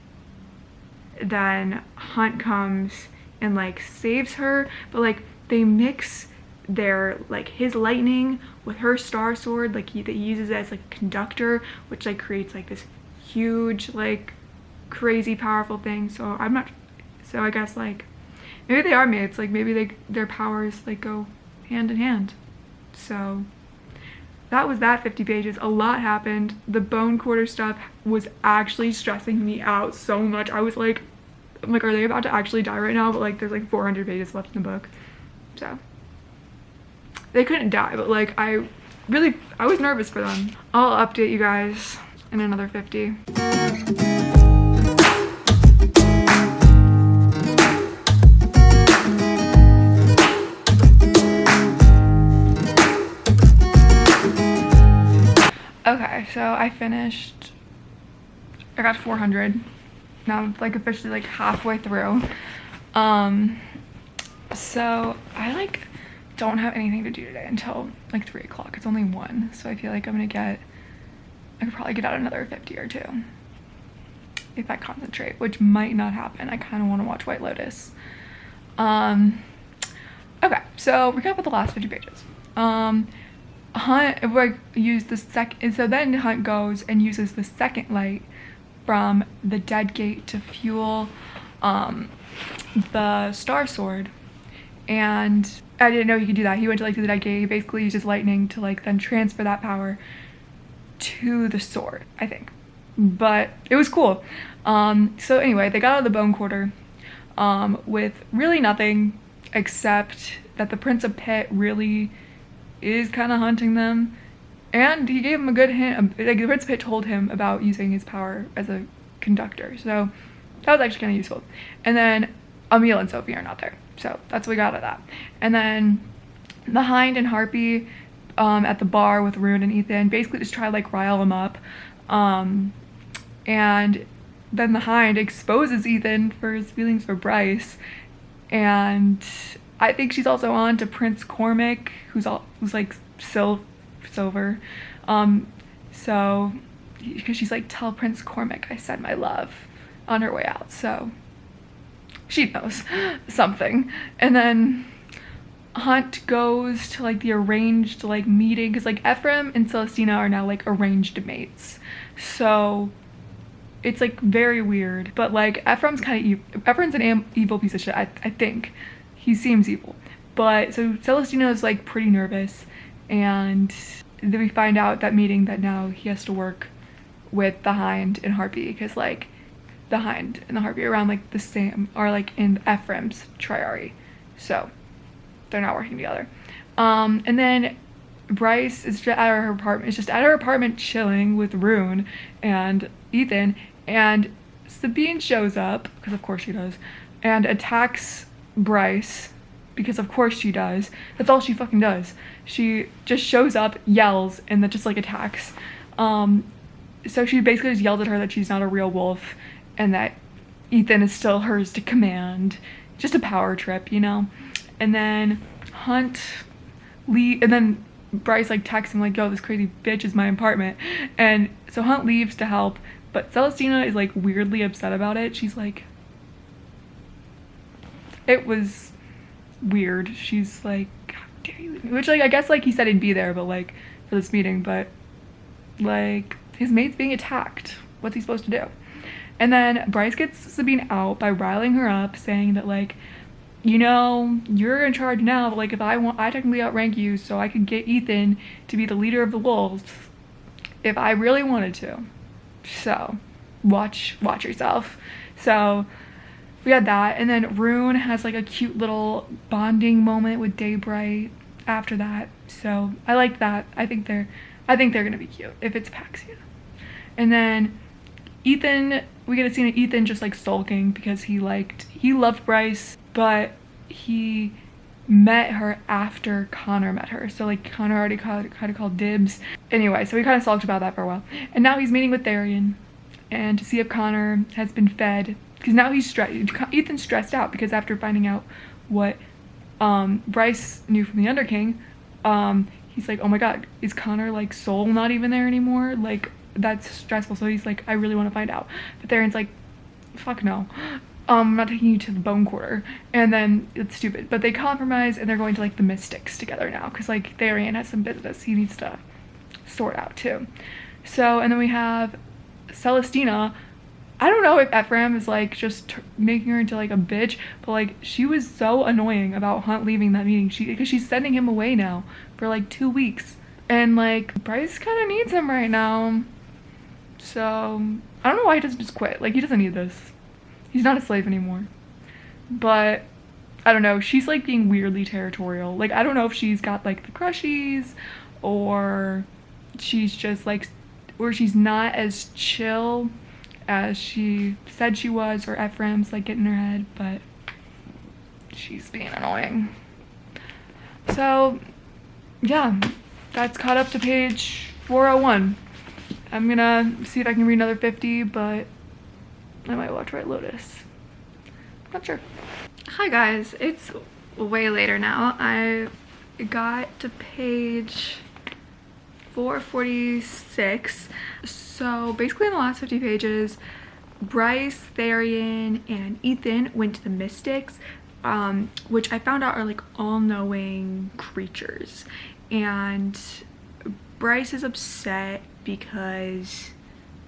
then Hunt comes and like saves her, but like they mix their like his lightning with her star sword, like he uses it as like a conductor, which like creates like this huge like crazy powerful thing. So I guess like maybe they are mates, like maybe their powers like go hand in hand. So that was that 50 pages. A lot happened. The Bone Quarter stuff was actually stressing me out so much. I'm like, are they about to actually die right now? But like there's like 400 pages left in the book. So they couldn't die, but like I was nervous for them. I'll update you guys in another 50. Okay, so I got 400. Now I'm like officially like halfway through. So I like don't have anything to do today until like 3 o'clock. It's only 1, so I feel like I could probably get out another 50 or 2 if I concentrate, which might not happen. I kind of want to watch White Lotus. Okay, so recap with the last 50 pages. Hunt used the so then Hunt goes and uses the second light from the Dead Gate to fuel the Star Sword, and I didn't know he could do that. He went to like the Dead Gate. He basically used his lightning to like then transfer that power to the sword, I think. But it was cool. So anyway, they got out of the Bone Quarter with really nothing except that the Prince of Pitt really is kind of hunting them, And he gave him a good hint, like the Prince told him about using his power as a conductor. So that was actually kind of useful. And then Emil and Sophie are not there. So that's what we got out of that. And then the Hind and Harpy at the bar with Rune and Ethan basically just try to like rile him up. And then the Hind exposes Ethan for his feelings for Bryce. And I think she's also on to Prince Cormac, who's like silver. So because she's like, tell Prince Cormac I said my love on her way out. So she knows something. And then Hunt goes to like the arranged like meeting because like Ephraim and Celestina are now like arranged mates. So it's like very weird. But like Ephraim's kind of evil. Ephraim's an evil piece of shit. I think he seems evil. But so Celestina is like pretty nervous, and then we find out that meeting that now he has to work with the Hind and Harpy because like the Hind and the Harpy are around like the same, are like in Ephraim's triary. So they're not working together. And then Bryce is just at her apartment, chilling with Rune and Ethan, and Sabine shows up, because of course she does, and attacks Bryce, because of course she does. That's all she fucking does. She just shows up, yells, and then just like attacks. So she basically just yelled at her that she's not a real wolf, and that Ethan is still hers to command. Just a power trip, you know? And then and then Bryce like texts him like, yo, this crazy bitch is my apartment. And so Hunt leaves to help, but Celestina is like weirdly upset about it. She's like, it was weird. She's like, how dare you? Which like, I guess like he said he'd be there, but like for this meeting, but like his mate's being attacked. What's he supposed to do? And then Bryce gets Sabine out by riling her up, saying that like, you know, you're in charge now, but like if I technically outrank you, so I could get Ethan to be the leader of the wolves if I really wanted to. So watch yourself. So we had that, and then Rune has like a cute little bonding moment with Daybright after that. So I like that. I think they're gonna be cute if it's Paxia. And then Ethan, we get a scene of Ethan just like sulking because he loved Bryce, but he met her after Connor met her. So like Connor already kind of called dibs. Anyway, so we kind of sulked about that for a while. And now he's meeting with Tharian and to see if Connor has been fed, because now Ethan's stressed out because after finding out what Bryce knew from the Underking, he's like, oh my god, is Connor like soul not even there anymore? Like that's stressful. So he's like, I really want to find out. But Tharian's like, fuck no. I'm not taking you to the Bone Quarter. And then it's stupid. But they compromise and they're going to like the Mystics together now. Because like Tharian has some business he needs to sort out too. So, and then we have Celestina. I don't know if Ephraim is like just making her into like a bitch. But like she was so annoying about Hunt leaving that meeting. Because she's sending him away now for like 2 weeks. And like Bryce kind of needs him right now. So I don't know why he doesn't just quit. Like he doesn't need this. He's not a slave anymore. But I don't know, she's like being weirdly territorial. Like I don't know if she's got like the crushies, or she's just like, or she's not as chill as she said she was, or Ephraim's like getting in her head, but she's being annoying. So yeah, that's caught up to page 401. I'm gonna see if I can read another 50, but I might watch White Lotus. Not sure. Hi guys, it's way later now. I got to page 446. So basically in the last 50 pages, Bryce, Tharian, and Ethan went to the Mystics, which I found out are like all-knowing creatures. And Bryce is upset because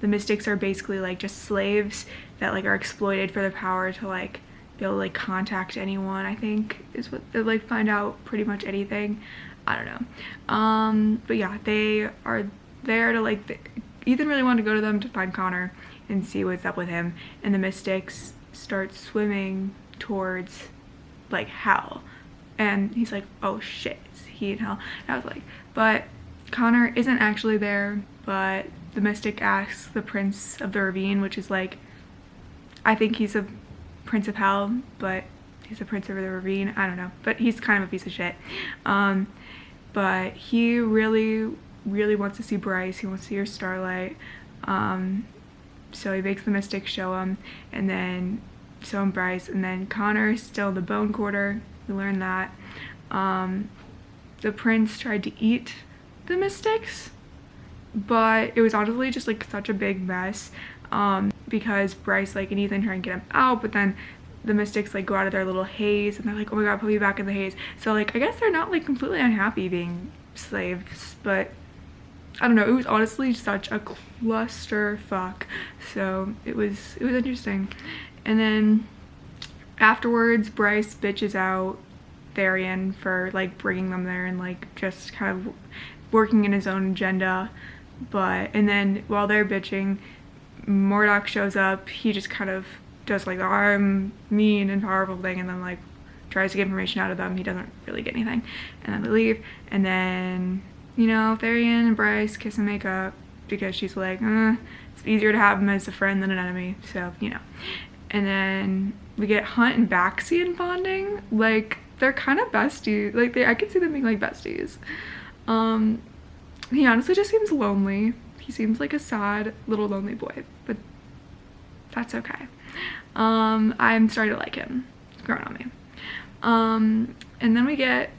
the Mystics are basically like just slaves that like are exploited for their power to like be able to like contact anyone, I think is what they like, find out pretty much anything. I don't know. But yeah, they are there to like, Ethan really wanted to go to them to find Connor and see what's up with him, and the Mystics start swimming towards like hell, and he's like, oh shit, is he in hell? And I was like, but Connor isn't actually there, but the mystic asks the prince of the ravine, which is like, I think he's a prince of hell, but he's a prince of the ravine. I don't know, but he's kind of a piece of shit. But he really wants to see Bryce. He wants to see her Starlight. So he makes the mystic show him, and then show him Bryce, and then Connor's still in the bone quarter. We learned that. The prince tried to eat the mystics, but it was honestly just like such a big mess, because Bryce like and Ethan try and get him out, but then the mystics like go out of their little haze and they're like, oh my god, put me back in the haze. So like I guess they're not like completely unhappy being slaves, but I don't know, it was honestly such a clusterfuck. So it was interesting. And then afterwards, Bryce bitches out Tharian for like bringing them there and like just kind of working in his own agenda. And then while they're bitching, Murdoch shows up. He just kind of does like the I'm mean and powerful thing, and then like tries to get information out of them. He doesn't really get anything, and then they leave. And then, you know, Tharian and Bryce kiss and make up because she's like, it's easier to have him as a friend than an enemy, so you know. And then we get Hunt and Baxian bonding. Like they're kind of besties. Like I could see them being like besties. He honestly just seems lonely. He seems like a sad little lonely boy, but that's okay. I'm starting to like him. It's growing on me. And then we get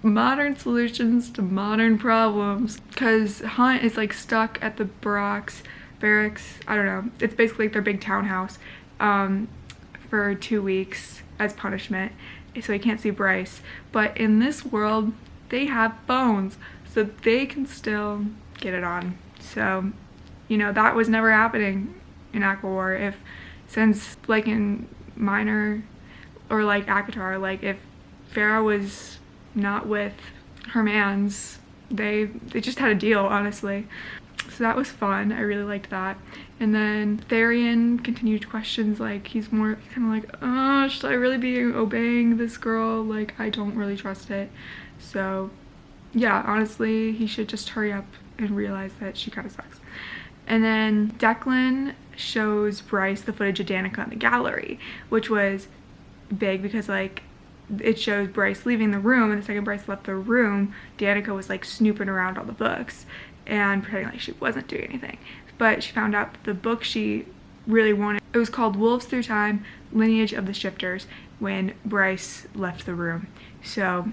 modern solutions to modern problems, because Hunt is like stuck at the barracks. I don't know. It's basically like their big townhouse for 2 weeks as punishment, so he can't see Bryce. But in this world, they have phones, so they can still get it on. So, you know, that was never happening in Aqua War. Since like in Minor or like Akatar, like if Farah was not with her mans, they just had a deal, honestly. So that was fun. I really liked that. And then Tharian continued questions, like he's more kind of like, oh, should I really be obeying this girl? Like I don't really trust it. So yeah, honestly, he should just hurry up and realize that she kind of sucks. And then Declan shows Bryce the footage of Danica in the gallery, which was big because like it shows Bryce leaving the room, and the second Bryce left the room, Danica was like snooping around all the books and pretending like she wasn't doing anything. But she found out that the book she really wanted, it was called Wolves Through Time, Lineage of the Shifters, when Bryce left the room. So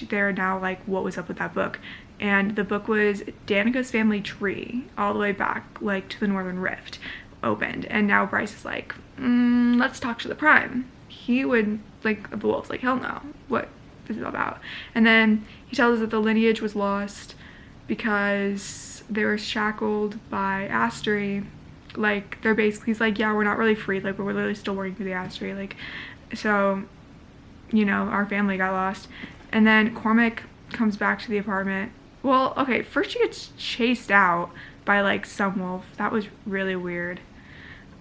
they're now like, what was up with that book? And the book was Danica's family tree all the way back like to the Northern Rift opened. And now Bryce is like, let's talk to the Prime. He would like the wolves, like hell no, what is it about? And then he tells us that the lineage was lost because they were shackled by Astery. Like they're basically, he's like, yeah, we're not really free, like we're literally still working for the Astery, like, so you know, our family got lost. And then Cormac comes back to the apartment. Well, okay, first she gets chased out by like some wolf. That was really weird.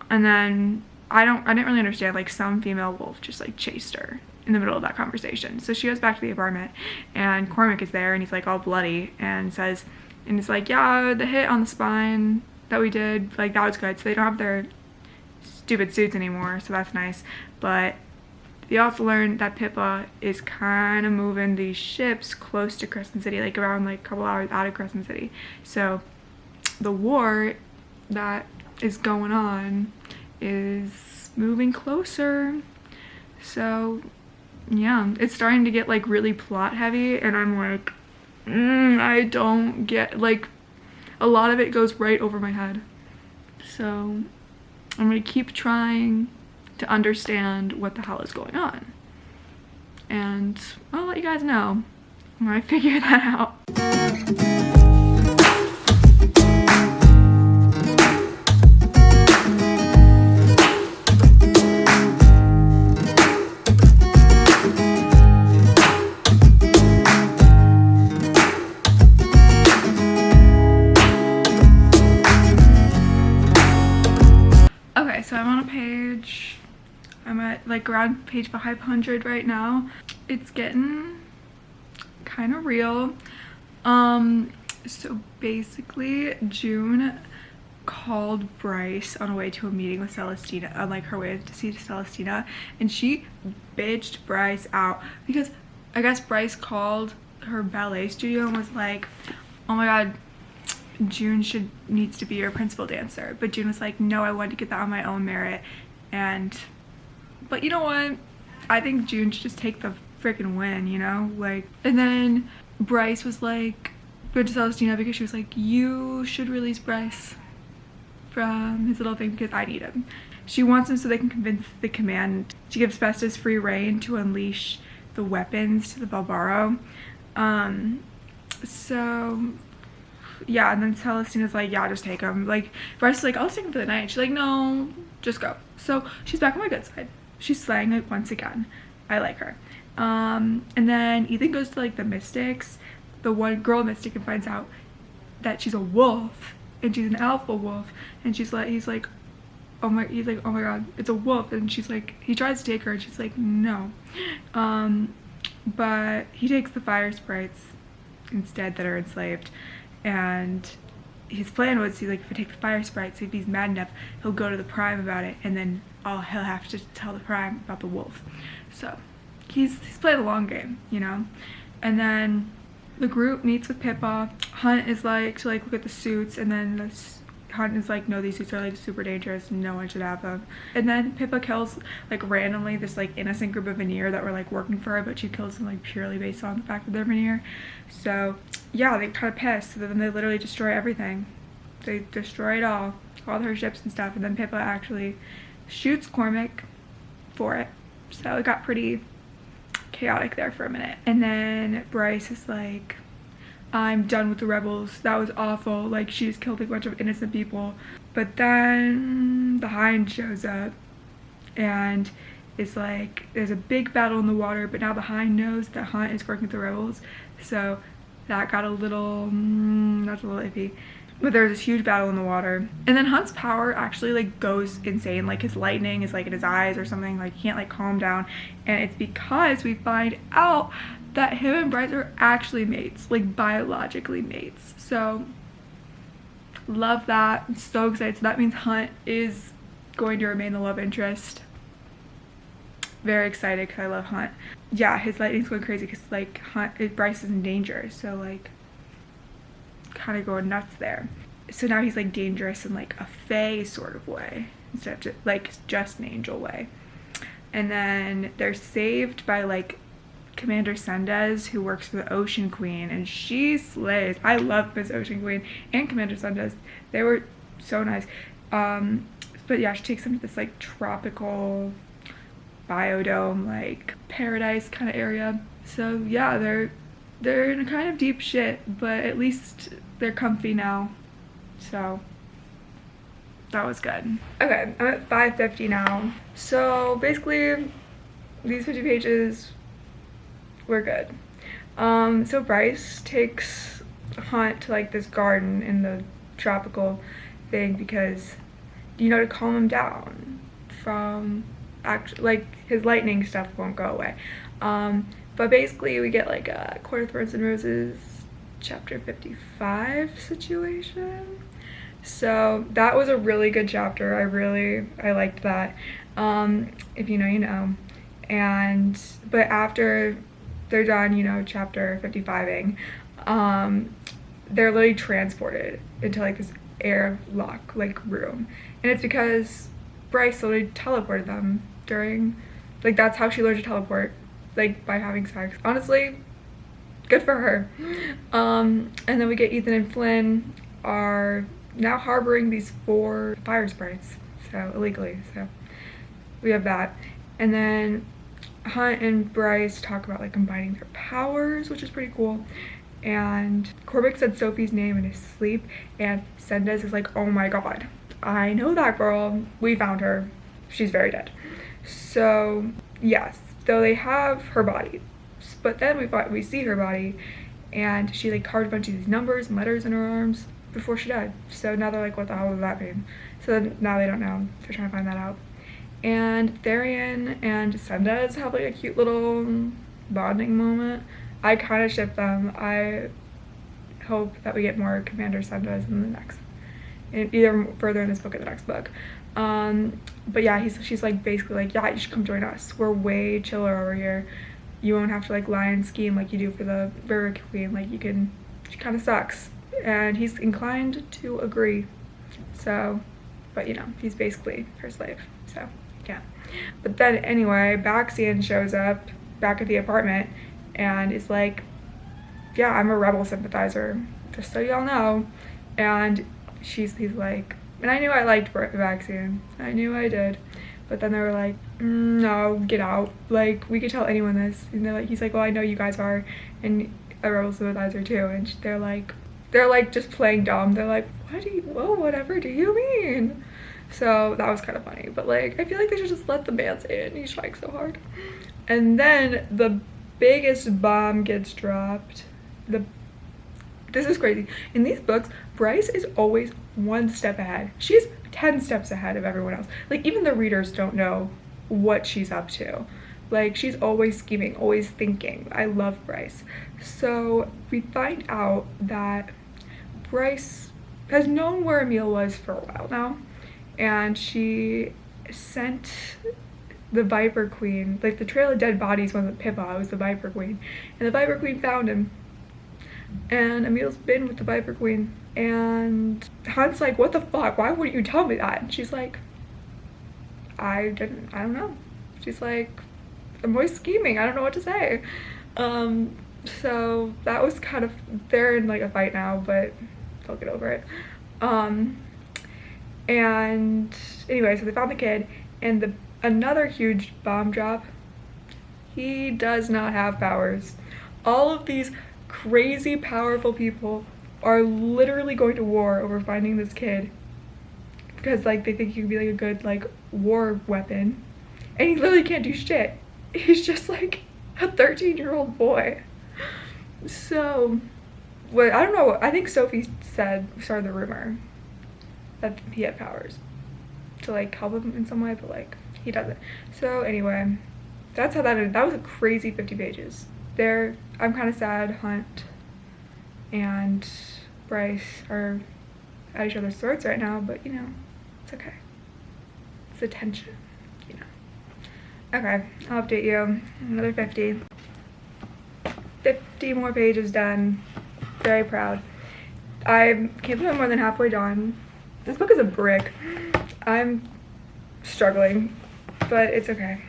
And then I didn't really understand, like some female wolf just like chased her in the middle of that conversation. So she goes back to the apartment and Cormac is there and he's like all bloody and says, and it's like, yeah, the hit on the spine that we did, like that was good. So they don't have their stupid suits anymore, so that's nice. But they also learned that Pippa is kind of moving these ships close to Crescent City, like around like a couple hours out of Crescent City. So the war that is going on is moving closer. So yeah, it's starting to get like really plot heavy, and I'm like, I don't get, like a lot of it goes right over my head. So I'm gonna keep trying to understand what the hell is going on, and I'll let you guys know when I figure that out. Okay, so I'm on a page, I'm at like around page 500 right now. It's getting kind of real. So basically, June called Bryce on her way to a meeting with Celestina, on like her way to see Celestina, and she bitched Bryce out because I guess Bryce called her ballet studio and was like, oh my god, June needs to be your principal dancer. But June was like, no, I wanted to get that on my own merit. But you know what? I think June should just take the freaking win, you know? Like, and then Bryce was like, good to Celestina because she was like, you should release Bryce from his little thing because I need him. She wants him so they can convince the command to give Spestus free reign to unleash the weapons to the Balbaro. So yeah, and then Celestina's like, yeah, just take him. Like, Bryce is like, I'll just take him for the night. She's like, no, just go. So she's back on my good side. She's slaying like once again. I like her. And then Ethan goes to like the Mystics, the one girl mystic, and finds out that she's a wolf and she's an alpha wolf, and he's like, oh my god, it's a wolf. And she's like, he tries to take her and she's like, no. But he takes the fire sprites instead that are enslaved, and his plan was to, like, if I take the fire sprites, if he's mad enough, he'll go to the Prime about it, and then he'll have to tell the Prime about the wolf. So he's played a long game, you know. And then the group meets with Pippa. Hunt is like to like look at the suits, and then Hunt is like, no, these suits are like super dangerous, no one should have them. And then Pippa kills like randomly this like innocent group of Veneer that were like working for her, but she kills them like purely based on the fact that they're Veneer. So yeah, they kind of pissed. So then they literally destroy everything. They destroy it all her ships and stuff. And then Pippa actually shoots Cormac for it. So it got pretty chaotic there for a minute. And then Bryce is like, I'm done with the rebels. That was awful. Like, she just killed a bunch of innocent people. But then the Hind shows up and it's like, there's a big battle in the water, but now the Hind knows that Hunt is working with the rebels. So that got a little, that's a little iffy. But there's this huge battle in the water. And then Hunt's power actually like goes insane. Like, his lightning is like in his eyes or something. Like, he can't like calm down. And it's because we find out that him and Bryce are actually mates, like biologically mates. So love that. I'm so excited. So that means Hunt is going to remain the love interest. Very excited because I love Hunt. Yeah, his lightning's going crazy because like Bryce is in danger. So like, kind of going nuts there. So now he's like dangerous in like a fae sort of way instead of just an angel way. And then they're saved by like Commander Sendez, who works for the Ocean Queen, and she slays. I love Miss Ocean Queen and Commander Sendez. They were so nice. But yeah, she takes them to this like tropical biodome, like paradise kind of area. So yeah, they're in a kind of deep shit, but at least they're comfy now. So that was good. Okay, I'm at 550 now. So basically, these 50 pages were good. So Bryce takes Hunt to like this garden in the tropical thing because, you know, to calm him down from like his lightning stuff won't go away. But basically we get like a Court of Thorns and Roses chapter 55 situation. So that was a really good chapter. I liked that. If you know, you know. But after they're done, you know, chapter 55ing, they're literally transported into like this airlock like room. And it's because Bryce literally teleported them during, like, that's how she learned to teleport, like by having sex. Honestly, good for her. And then we get Ethan and Flynn are now harboring these 4 fire sprites, so illegally. So we have that. And then Hunt and Bryce talk about like combining their powers, which is pretty cool. And Cormac said Sophie's name in his sleep, and Sendez is like, oh my god, I know that girl. We found her. She's very dead. So yes, though they have her body, but then we see her body, and she like carved a bunch of these numbers and letters in her arms before she died. So now they're like, what the hell does that mean? So then now they don't know. They're trying to find that out. And Tharian and Sendez have like a cute little bonding moment. I kind of ship them. hope that we get more Commander Sendas in the next, either further in this book or the next book. But yeah, she's like basically like, yeah, you should come join us. We're way chiller over here. You won't have to like lie and scheme like you do for the River Queen. Like you can, she kind of sucks. And he's inclined to agree. So, but you know, he's basically her slave. So yeah. But then anyway, Baxian shows up back at the apartment and is like, yeah, I'm a rebel sympathizer, just so y'all know. And he's like, and I knew I liked Baxian. I knew I did. But then they were like, no, get out. Like, we could tell anyone this. And they're like, he's like, well, I know you guys are, and a rebel sympathizer too. And they're like just playing dumb. They're like, whatever do you mean? So that was kind of funny. But like, I feel like they should just let the man say it, and he's trying so hard. And then the biggest bomb gets dropped. This is crazy. In these books, Bryce is always one step ahead. She's 10 steps ahead of everyone else. Like, even the readers don't know what she's up to. Like, she's always scheming, always thinking. I love Bryce. So we find out that Bryce has known where Emil was for a while now, and she sent the Viper Queen, like the trail of dead bodies wasn't Pippa, it was the Viper Queen, and the Viper Queen found him. And Emil's been with the Viper Queen, and Hunt's like, what the fuck, why wouldn't you tell me that? And she's like, I don't know. She's like, I'm always scheming, I don't know what to say. So that was kind of, they're in like a fight now, but they'll get over it. And anyway, so they found the kid, and another huge bomb drop. He does not have powers. All of these crazy powerful people are literally going to war over finding this kid because like they think he could be like a good like war weapon, and he literally can't do shit. He's just like a 13-year-old boy. So what, I don't know, I think Sophie started the rumor that he had powers to like help him in some way, but like he doesn't. So anyway, that's how that ended. That was a crazy 50 pages. I'm kind of sad Hunt and Bryce are at each other's throats right now, but you know, it's okay. It's the tension, you know. Okay, I'll update you. Another 50 more pages done. Very proud. I can't believe I'm more than halfway done. This book is a brick. I'm struggling, but it's okay.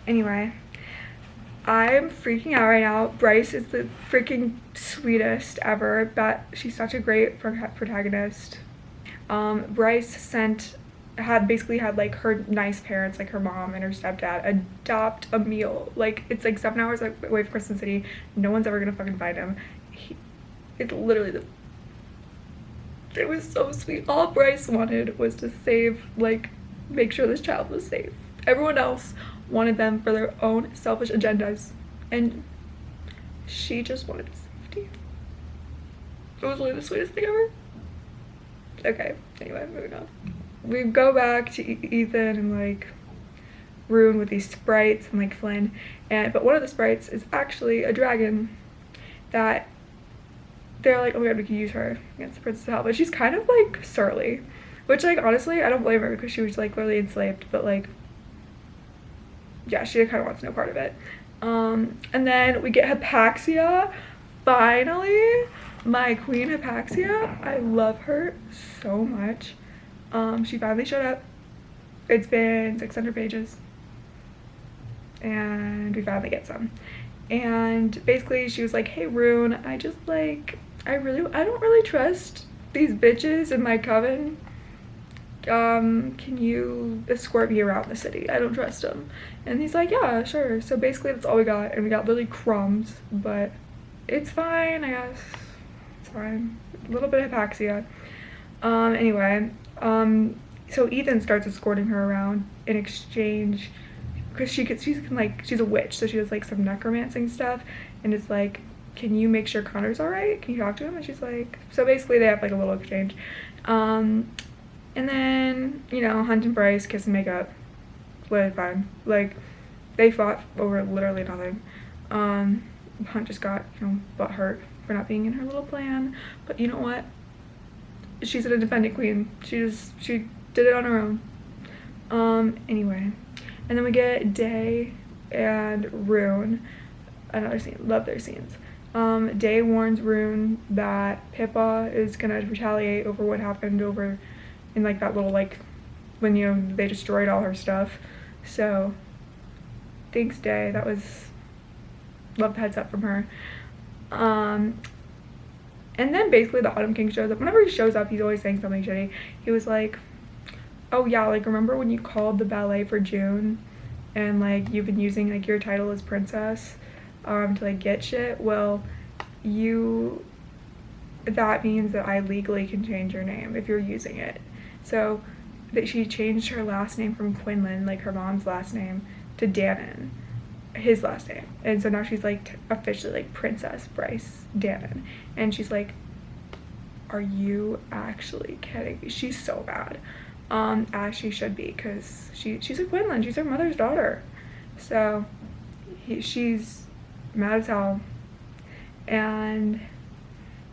Anyway, I'm freaking out right now. Bryce is the freaking sweetest ever. She's such a great protagonist. Bryce basically had like her nice parents, like her mom and her stepdad, adopt Emil. Like, it's like 7 hours away from Crescent City. No one's ever gonna fucking find him. It's literally it was so sweet. All Bryce wanted was to make sure this child was safe. Everyone else wanted them for their own selfish agendas, and she just wanted safety. It was literally the sweetest thing ever. Okay, anyway, moving on. We go back to Ethan and like Rune with these sprites and like Flynn, but one of the sprites is actually a dragon that they're like, oh my god, we could use her against the Princess of Hell, but she's kind of like surly, which like honestly I don't blame her because she was like literally enslaved, but like yeah, she kind of wants no part of it. And then we get Hypaxia. Finally, my queen Hypaxia. I love her so much. She finally showed up. It's been 600 pages and we finally get some. And basically she was like, hey Rune, I don't really trust these bitches in my coven. Can you escort me around the city? I don't trust them. And he's like, yeah, sure. So basically that's all we got, and we got literally crumbs, but it's fine, I guess. It's fine. A little bit of Hypaxia. Anyway, so Ethan starts escorting her around in exchange because she's a witch, so she does like some necromancing stuff, and it's like, can you make sure Connor's all right? Can you talk to him? And she's like, so basically they have like a little exchange. And then, you know, Hunt and Bryce kiss and make up. Literally fine. Like, they fought over literally nothing. Hunt just got, you know, butthurt for not being in her little plan. But you know what? She's an independent queen. She did it on her own. Anyway. And then we get Day and Rune. Another scene. Love their scenes. Day warns Rune that Pippa is gonna retaliate over what happened over in like that little like when, you know, they destroyed all her stuff. So thanks, Day. That was love the heads up from her. And then basically the Autumn King shows up. Whenever he shows up, he's always saying something shitty. He was like, oh yeah, like remember when you called the ballet for June and like you've been using like your title as princess to like get shit? Well, that means that I legally can change your name if you're using it. So that she changed her last name from Quinlan, like her mom's last name, to Dannon, his last name. And so now she's like officially like Princess Bryce Dannon. And she's like, are you actually kidding me? She's so bad. As she should be, because she's a Quinlan. She's her mother's daughter. So she's mad as hell. And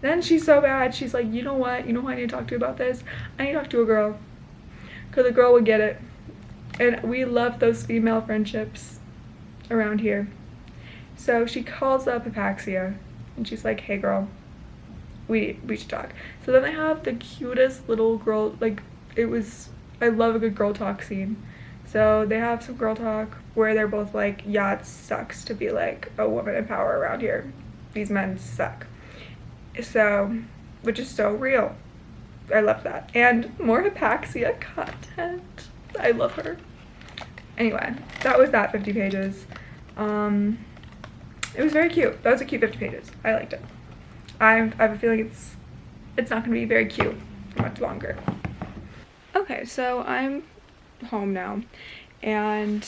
then she's so bad, she's like, you know what? You know who I need to talk to about this? I need to talk to a girl. Because a girl would get it. And we love those female friendships around here. So she calls up Hypaxia. And she's like, hey girl, we should talk. So then they have the cutest little girl, like, I love a good girl talk scene. So they have some girl talk where they're both like, yeah, it sucks to be like a woman in power around here. These men suck. So, which is so real. I love that. And more Hypaxia content. I love her. Anyway, that was that 50 pages. It was very cute. That was a cute 50 pages. I liked it. I have a feeling it's not going to be very cute for much longer. Okay, so I'm home now, and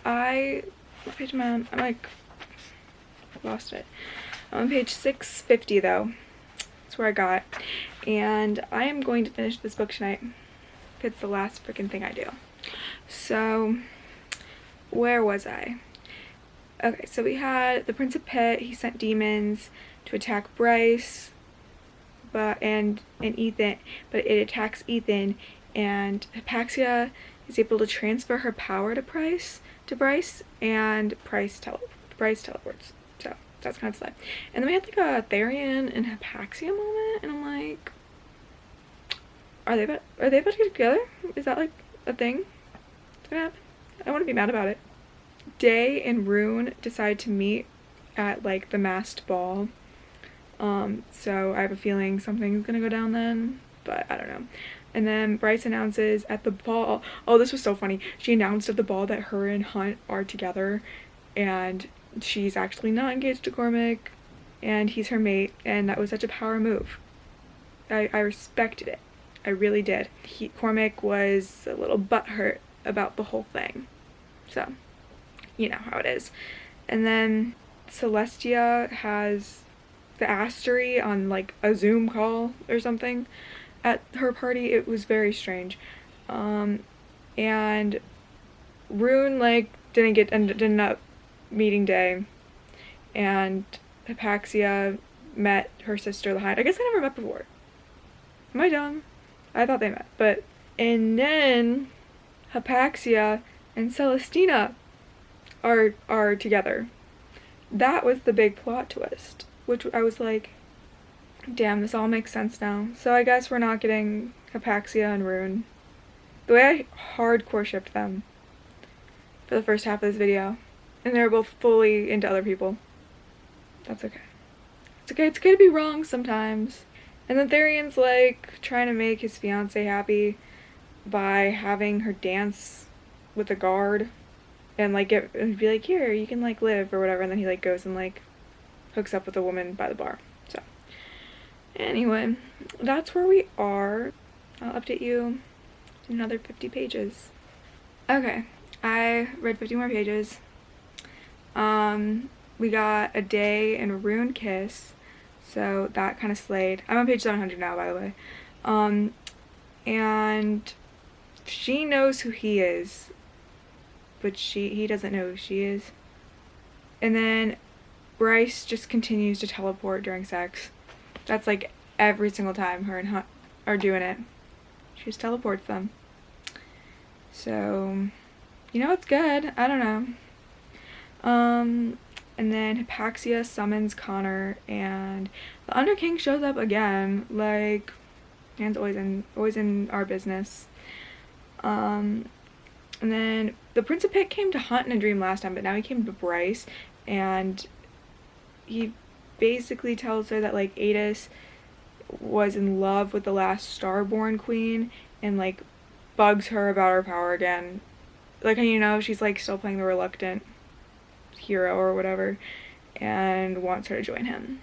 what page am I on? I'm like, lost it. I'm on page 650 though. That's where I got, and I am going to finish this book tonight. It's the last freaking thing I do. So, where was I? Okay, so we had the Prince of Pitt. He sent demons to attack Bryce, and Ethan, but it attacks Ethan, and Hypaxia is able to transfer her power to Bryce, and Bryce teleports. So that's kind of sad. And then we had like a Therian and Hypaxia moment, and I'm like, are they about to get together? Is that like a thing that's gonna happen? I want to be mad about it. Day and Rune decide to meet at like the masked ball. So I have a feeling something's gonna go down then, but I don't know. And then Bryce announces at the ball, oh, this was so funny. She announced at the ball that her and Hunt are together, and she's actually not engaged to Cormac, and he's her mate, and that was such a power move. I respected it. I really did. Cormac was a little butthurt about the whole thing. So, you know how it is. And then Celestia has the Astery on like a Zoom call or something at her party. It was very strange. And Rune like didn't up meeting Day, and Hypaxia met her sister Lahaina. I guess they never met before. Am I dumb? I thought they met, and then Hypaxia and Celestina are together. That was the big plot twist, which I was like, damn, this all makes sense now. So I guess we're not getting Hypaxia and Rune. The way I hardcore shipped them for the first half of this video, and they were both fully into other people. That's okay. It's okay to be wrong sometimes. And then Therian's like trying to make his fiance happy by having her dance with a guard and like be like, here, you can like live or whatever, and then he like goes and like hooks up with a woman by the bar. So anyway, that's where we are. I'll update you in another 50 pages. Okay, I read 50 more pages. We got a Day and a Rune kiss, so that kind of slayed. I'm on page 700 now, by the way. And she knows who he is, but he doesn't know who she is. And then Bryce just continues to teleport during sex. That's like every single time her and Hunt are doing it. She just teleports them. So, you know, it's good. I don't know. And then Hypaxia summons Connor, and the Underking shows up again. Like, man's always in our business. And then the Prince of Pit came to Hunt in a dream last time, but now he came to Bryce, and he basically tells her that like Adis was in love with the last Starborn Queen, and like bugs her about her power again. Like, you know, she's like still playing the reluctant hero or whatever, and wants her to join him.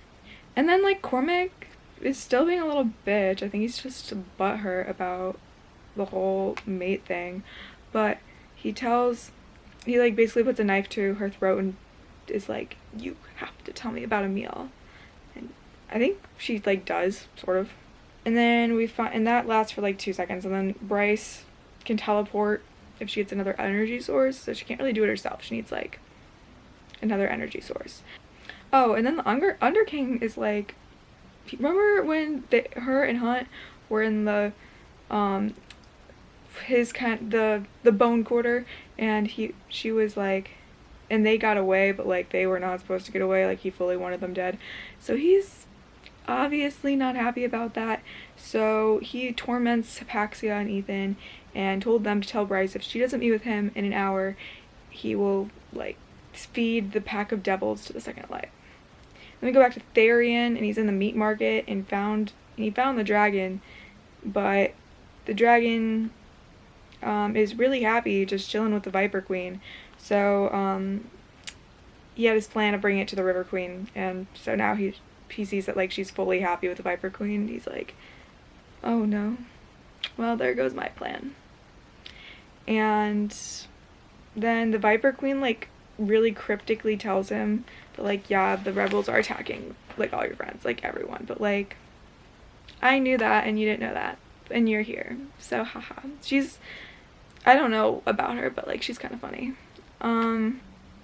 And then like Cormac is still being a little bitch. I think he's just butthurt about the whole mate thing, but he like basically puts a knife to her throat and is like, you have to tell me about Emil. And I think she like does, sort of. And then and that lasts for like 2 seconds, and then Bryce can teleport if she gets another energy source, so she can't really do it herself. She needs like another energy source. Oh, and then the Underking is like, remember when her and Hunt were in the the bone quarter, and she was like, and they got away, but like they were not supposed to get away, like he fully wanted them dead. So he's obviously not happy about that. So he torments Hypaxia and Ethan and told them to tell Bryce if she doesn't meet with him in an hour, he will like feed the pack of devils to the second light. Then we go back to Therian, and he's in the meat market and he found the dragon, but the dragon is really happy just chilling with the Viper Queen. So he had his plan of bringing it to the River Queen, and so now he sees that like she's fully happy with the Viper Queen. He's like, oh no, well, there goes my plan. And then the Viper Queen like really cryptically tells him that like, yeah, the rebels are attacking like all your friends, like everyone, but like I knew that and you didn't know that, and you're here, so haha. I don't know about her, but like she's kind of funny.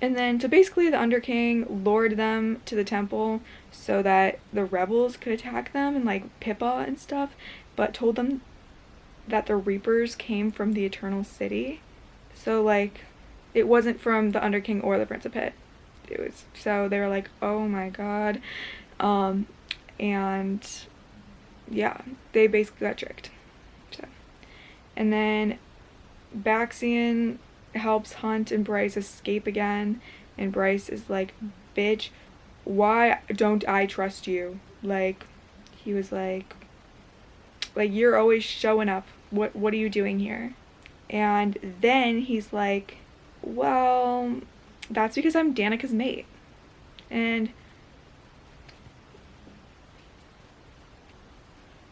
And then so basically the Underking lured them to the temple so that the rebels could attack them and like Pippa and stuff, but told them that the Reapers came from the Eternal City. So like it wasn't from the Underking or the Prince of Pit. It was, so they were like, oh my god. And yeah, they basically got tricked. So, and then Baxian helps Hunt and Bryce escape again, and Bryce is like, bitch, why don't I trust you? Like, he was like you're always showing up, what are you doing here? And then he's like, well, that's because I'm Danica's mate. And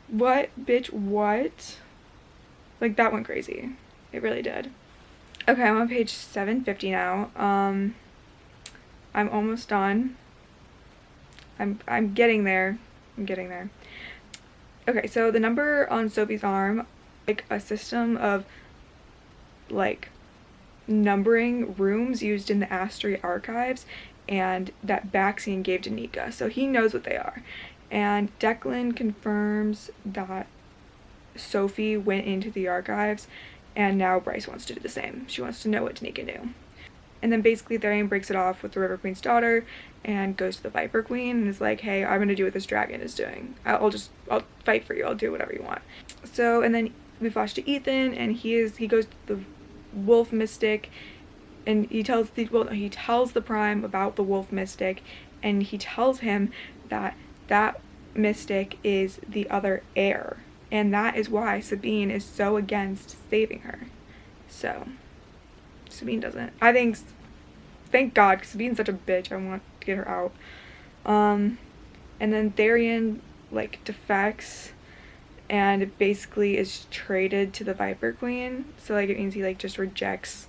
what, bitch, what? Like, that went crazy. It really did. Okay, I'm on page 750 now. I'm almost done. I'm getting there. Okay, so the number on Sophie's arm, like a system of like numbering rooms used in the Astri archives, and that Baxian gave to Nika, so he knows what they are. And Declan confirms that Sophie went into the archives, and now Bryce wants to do the same. She wants to know what Nika knew. And then basically Therian breaks it off with the River Queen's daughter and goes to the Viper Queen and is like, hey, I'm gonna do what this dragon is doing. I'll fight for you. I'll do whatever you want. So, and then we flash to Ethan, and he goes to the Wolf Mystic, and he tells the Prime about the Wolf Mystic, and he tells him that that Mystic is the other heir, and that is why Sabine is so against saving her. So Sabine doesn't. Thank God, because Sabine's such a bitch. I want to get her out. And then Therian like defects and basically is traded to the Viper Queen. So like it means he like just rejects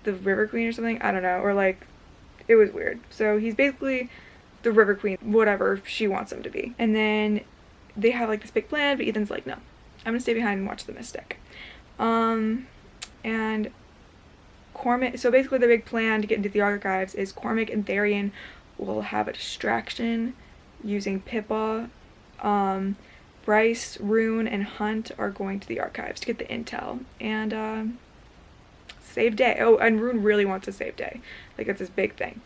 the River Queen or something. I don't know. Or like it was weird. So he's basically the River Queen, whatever she wants him to be. And then they have like this big plan, but Ethan's like, no, I'm gonna stay behind and watch the Mystic. And Cormac, so basically the big plan to get into the archives is Cormac and Therian will have a distraction using Pippa. Bryce, Rune, and Hunt are going to the archives to get the intel and save Day. Oh, and Rune really wants to save Day. Like, that's his big thing.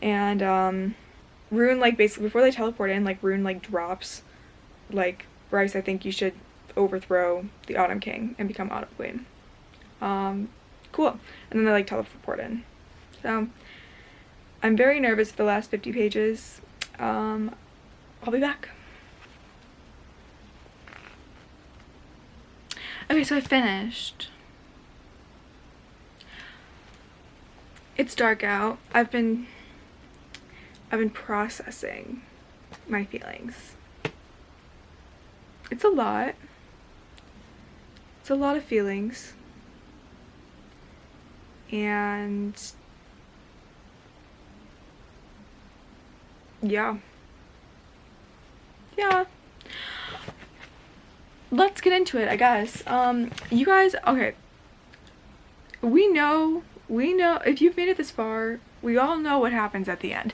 And Rune, like, basically before they teleport in, like, Rune, like, drops, like, Bryce, I think you should overthrow the Autumn King and become Autumn Queen. Cool. And then they, like, teleport in. So I'm very nervous for the last 50 pages. I'll be back. Okay, so I finished. It's dark out. I've been processing my feelings. It's a lot. It's a lot of feelings. And yeah. Let's get into it, I guess. You guys, okay. We know, if you've made it this far, we all know what happens at the end.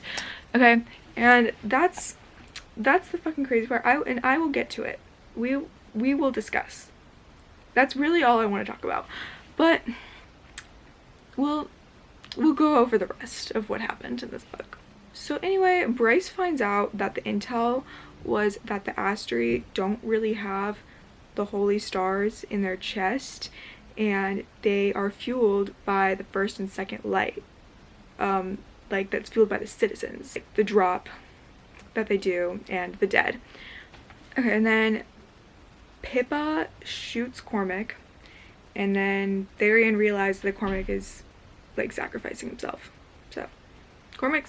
Okay? And that's the fucking crazy part. I will get to it. We will discuss. That's really all I want to talk about. But we'll go over the rest of what happened in this book. So anyway, Bryce finds out that the intel was that the Astri don't really have the holy stars in their chest, and they are fueled by the first and second light. Like, that's fueled by the citizens, like the drop that they do and the dead. Okay, and then Pippa shoots Cormac, and then Tharian realizes that Cormac is, like, sacrificing himself. So Cormac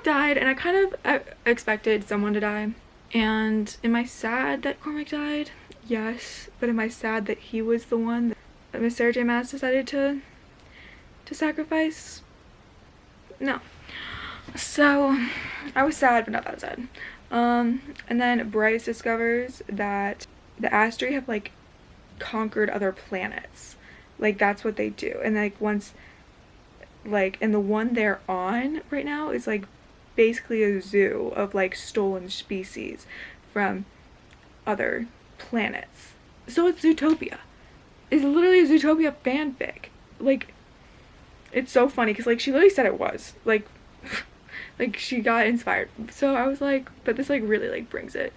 died, and I kind of expected someone to die. And am I sad that Cormac died? Yes. But am I sad that he was the one that Miss Sarah J. Maas decided to sacrifice? No. So I was sad, but not that sad. And then Bryce discovers that the Astri have, like, conquered other planets. Like, that's what they do. And, like, once, like, and the one they're on right now is, like, basically a zoo of, like, stolen species from other planets. So it's Zootopia. It's literally a Zootopia fanfic. Like, it's so funny because, like, she literally said it was. Like, like, she got inspired. So I was like, but this, like, really, like, brings it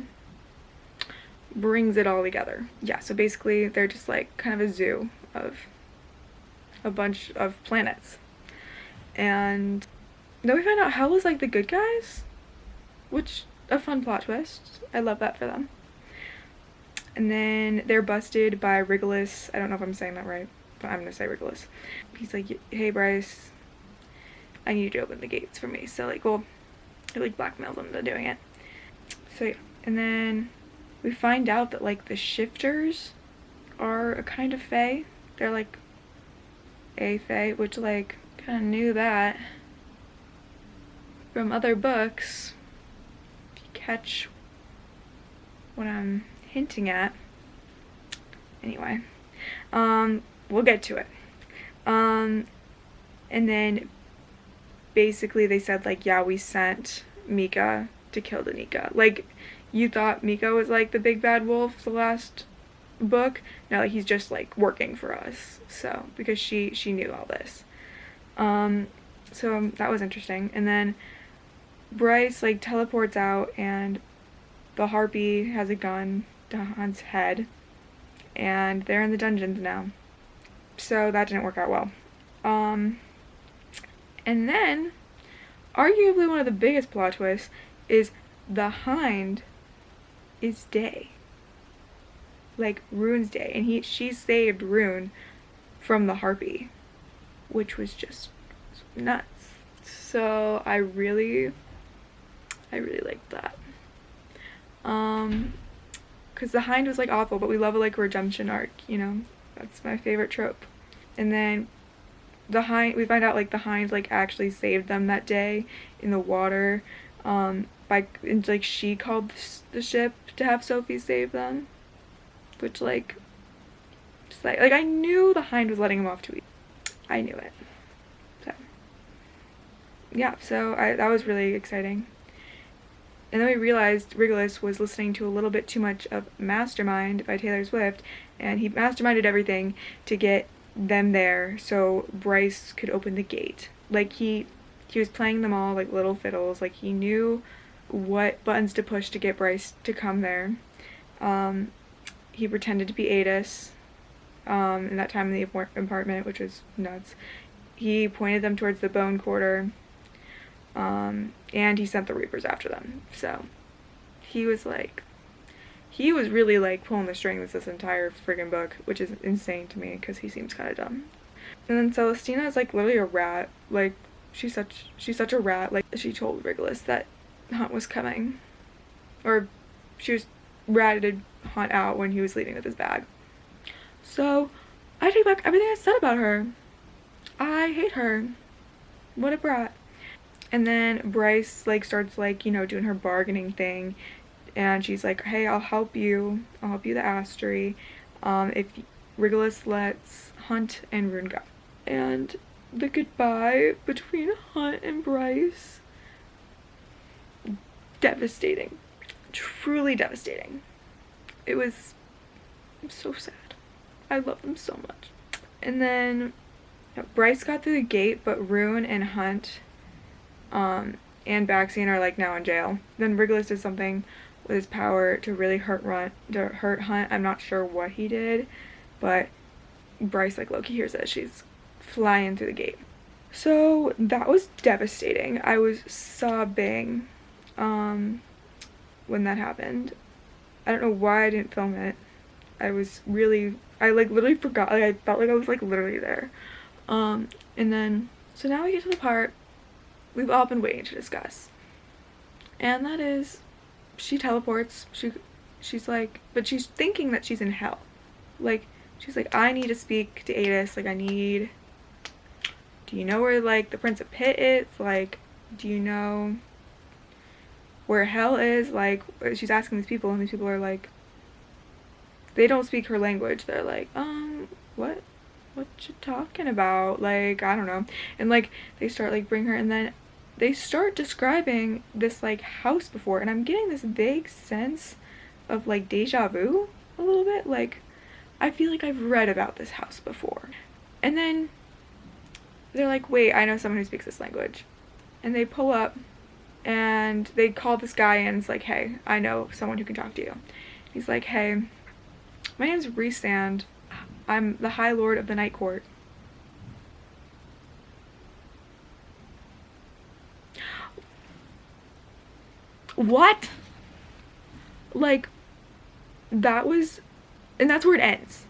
all together. Yeah, so basically they're just, like, kind of a zoo of a bunch of planets. And then we find out Hell is, like, the good guys, which, a fun plot twist. I love that for them. And then they're busted by Regulus. I don't know if I'm saying that right, but I'm gonna say Regulus. He's like, hey, Bryce, I need you to open the gates for me. So, like, well, he, like, blackmails them into doing it. So, yeah. And then we find out that, like, the shifters are a kind of fae. They're, like, a fae, which, like, kind of knew that from other books, if you catch what I'm hinting at. Anyway, we'll get to it. And then basically they said, like, yeah, we sent Mika to kill Danica. Like, you thought Mika was, like, the big bad wolf the last book. No, like, he's just, like, working for us. So, because she knew all this. So that was interesting. And then Bryce, like, teleports out, and the harpy has a gun to Hunt's head, and they're in the dungeons now. So that didn't work out well. And then, arguably one of the biggest plot twists is the Hind is Day. Like, Rune's Day, and she saved Rune from the harpy, which was just nuts. So I really liked that. Because the Hind was, like, awful, but we love a, like, redemption arc, you know? That's my favorite trope. And then the Hind, we find out, like, the Hind, like, actually saved them that day in the water, and, like, she called the ship to have Sophie save them, which, like, just, like, I knew the Hind was letting him off too easy. I knew it. So, yeah, so that was really exciting. And then we realized Regulus was listening to a little bit too much of Mastermind by Taylor Swift, and he masterminded everything to get them there so Bryce could open the gate. Like, he was playing them all like little fiddles. Like, he knew what buttons to push to get Bryce to come there. He pretended to be Adis in that time in the apartment, which was nuts. He pointed them towards the bone quarter. And he sent the Reapers after them. So he was really like pulling the strings this entire friggin' book, which is insane to me because he seems kind of dumb. And then Celestina is like literally a rat. Like, she's such a rat. Like, she told Regulus that Hunt was coming, or she was ratted Hunt out when he was leaving with his bag. So I take back everything I said about her. I hate her. What a brat. And then Bryce like starts like, you know, doing her bargaining thing, and she's like, hey, I'll help you the Astery if Regulus lets Hunt and Rune go. And the goodbye between Hunt and Bryce, devastating. Truly devastating. It was so sad. I love them so much. And then Bryce got through the gate, but Rune and Hunt and Baxian are like now in jail. Then Regulus did something with his power to really hurt Hunt. I'm not sure what he did, but Bryce like Loki hears that she's flying through the gate. So that was devastating. I was sobbing when that happened. I don't know why I didn't film it. I like literally forgot. Like, I felt like I was like literally there. And then so now we get to the part we've all been waiting to discuss, and that is she teleports. She's like, but she's thinking that she's in hell. Like, she's like, I need to speak to Adis. Like, do you know where like the Prince of Pit is? Like, do you know where hell is? Like, she's asking these people, and these people are like, they don't speak her language. They're like, what you talking about? Like, I don't know. And like, they start like bring her, and then they start describing this like house before, and I'm getting this vague sense of like deja vu a little bit. Like, I feel like I've read about this house before. And then they're like, wait, I know someone who speaks this language. And they pull up and they call this guy in, and it's like, hey, I know someone who can talk to you. He's like, hey, my name's Rhysand. I'm the High Lord of the Night Court. What? Like, that was, and that's where it ends.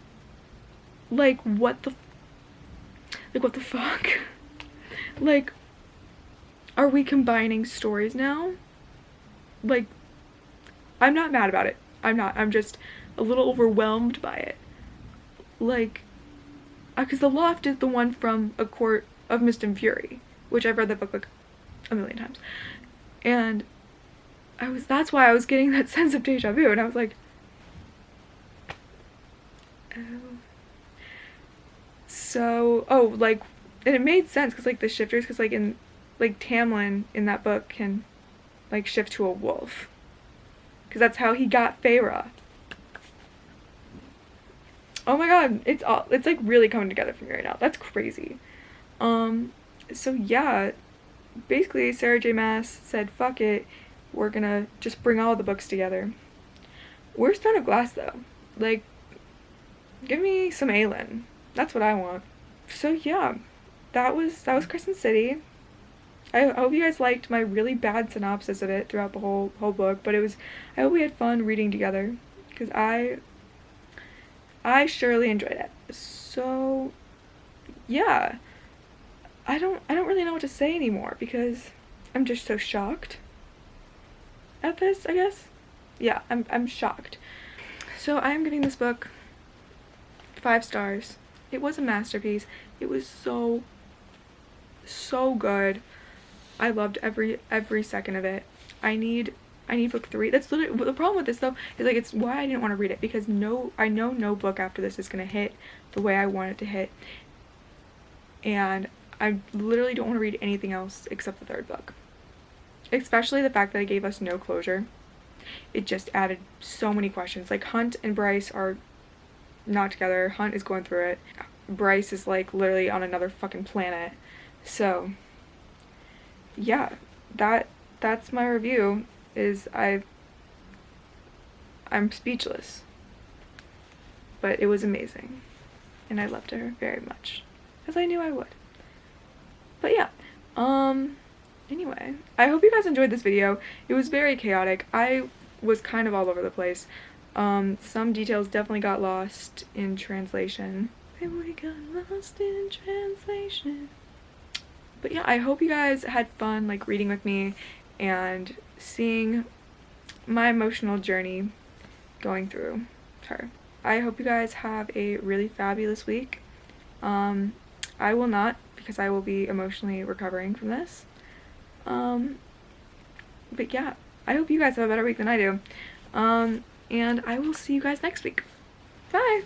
Like, what the fuck? Like, are we combining stories now? Like, I'm not mad about it. I'm just a little overwhelmed by it. Like, because The Loft is the one from A Court of Mist and Fury, which I've read that book like a million times. And that's why I was getting that sense of deja vu, and I was like, oh. So, like, and it made sense, because like the shifters, because like in, like Tamlin in that book can like shift to a wolf, because that's how he got Feyre. Oh my god, it's like really coming together for me right now. That's crazy. So yeah, basically Sarah J Maas said, fuck it, we're gonna just bring all the books together. Where's Throne of Glass though? Like, give me some Aelin. That's what I want. So yeah, that was Crescent City. I hope you guys liked my really bad synopsis of it throughout the whole book, but I hope we had fun reading together, because I surely enjoyed it. So yeah, I don't really know what to say anymore, because I'm just so shocked at this, I guess. Yeah, I'm shocked. So I am giving this book 5 stars. It was a masterpiece. It was so good. I loved every second of it. I need book 3. That's literally the problem with this though, is like, it's why I didn't want to read it, because I know no book after this is gonna hit the way I want it to hit, and I literally don't want to read anything else except the third book. Especially the fact that it gave us no closure. It just added so many questions. Like, Hunt and Bryce are not together. Hunt is going through it. Bryce is like literally on another fucking planet. So yeah, that's my review. I'm speechless. But it was amazing. And I loved her very much. As I knew I would. But yeah. Anyway, I hope you guys enjoyed this video. It was very chaotic. I was kind of all over the place. Some details definitely got lost in translation. We got lost in translation. But yeah, I hope you guys had fun like reading with me and seeing my emotional journey going through her. I hope you guys have a really fabulous week. I will not, because I will be emotionally recovering from this. But yeah, I hope you guys have a better week than I do. And I will see you guys next week. Bye!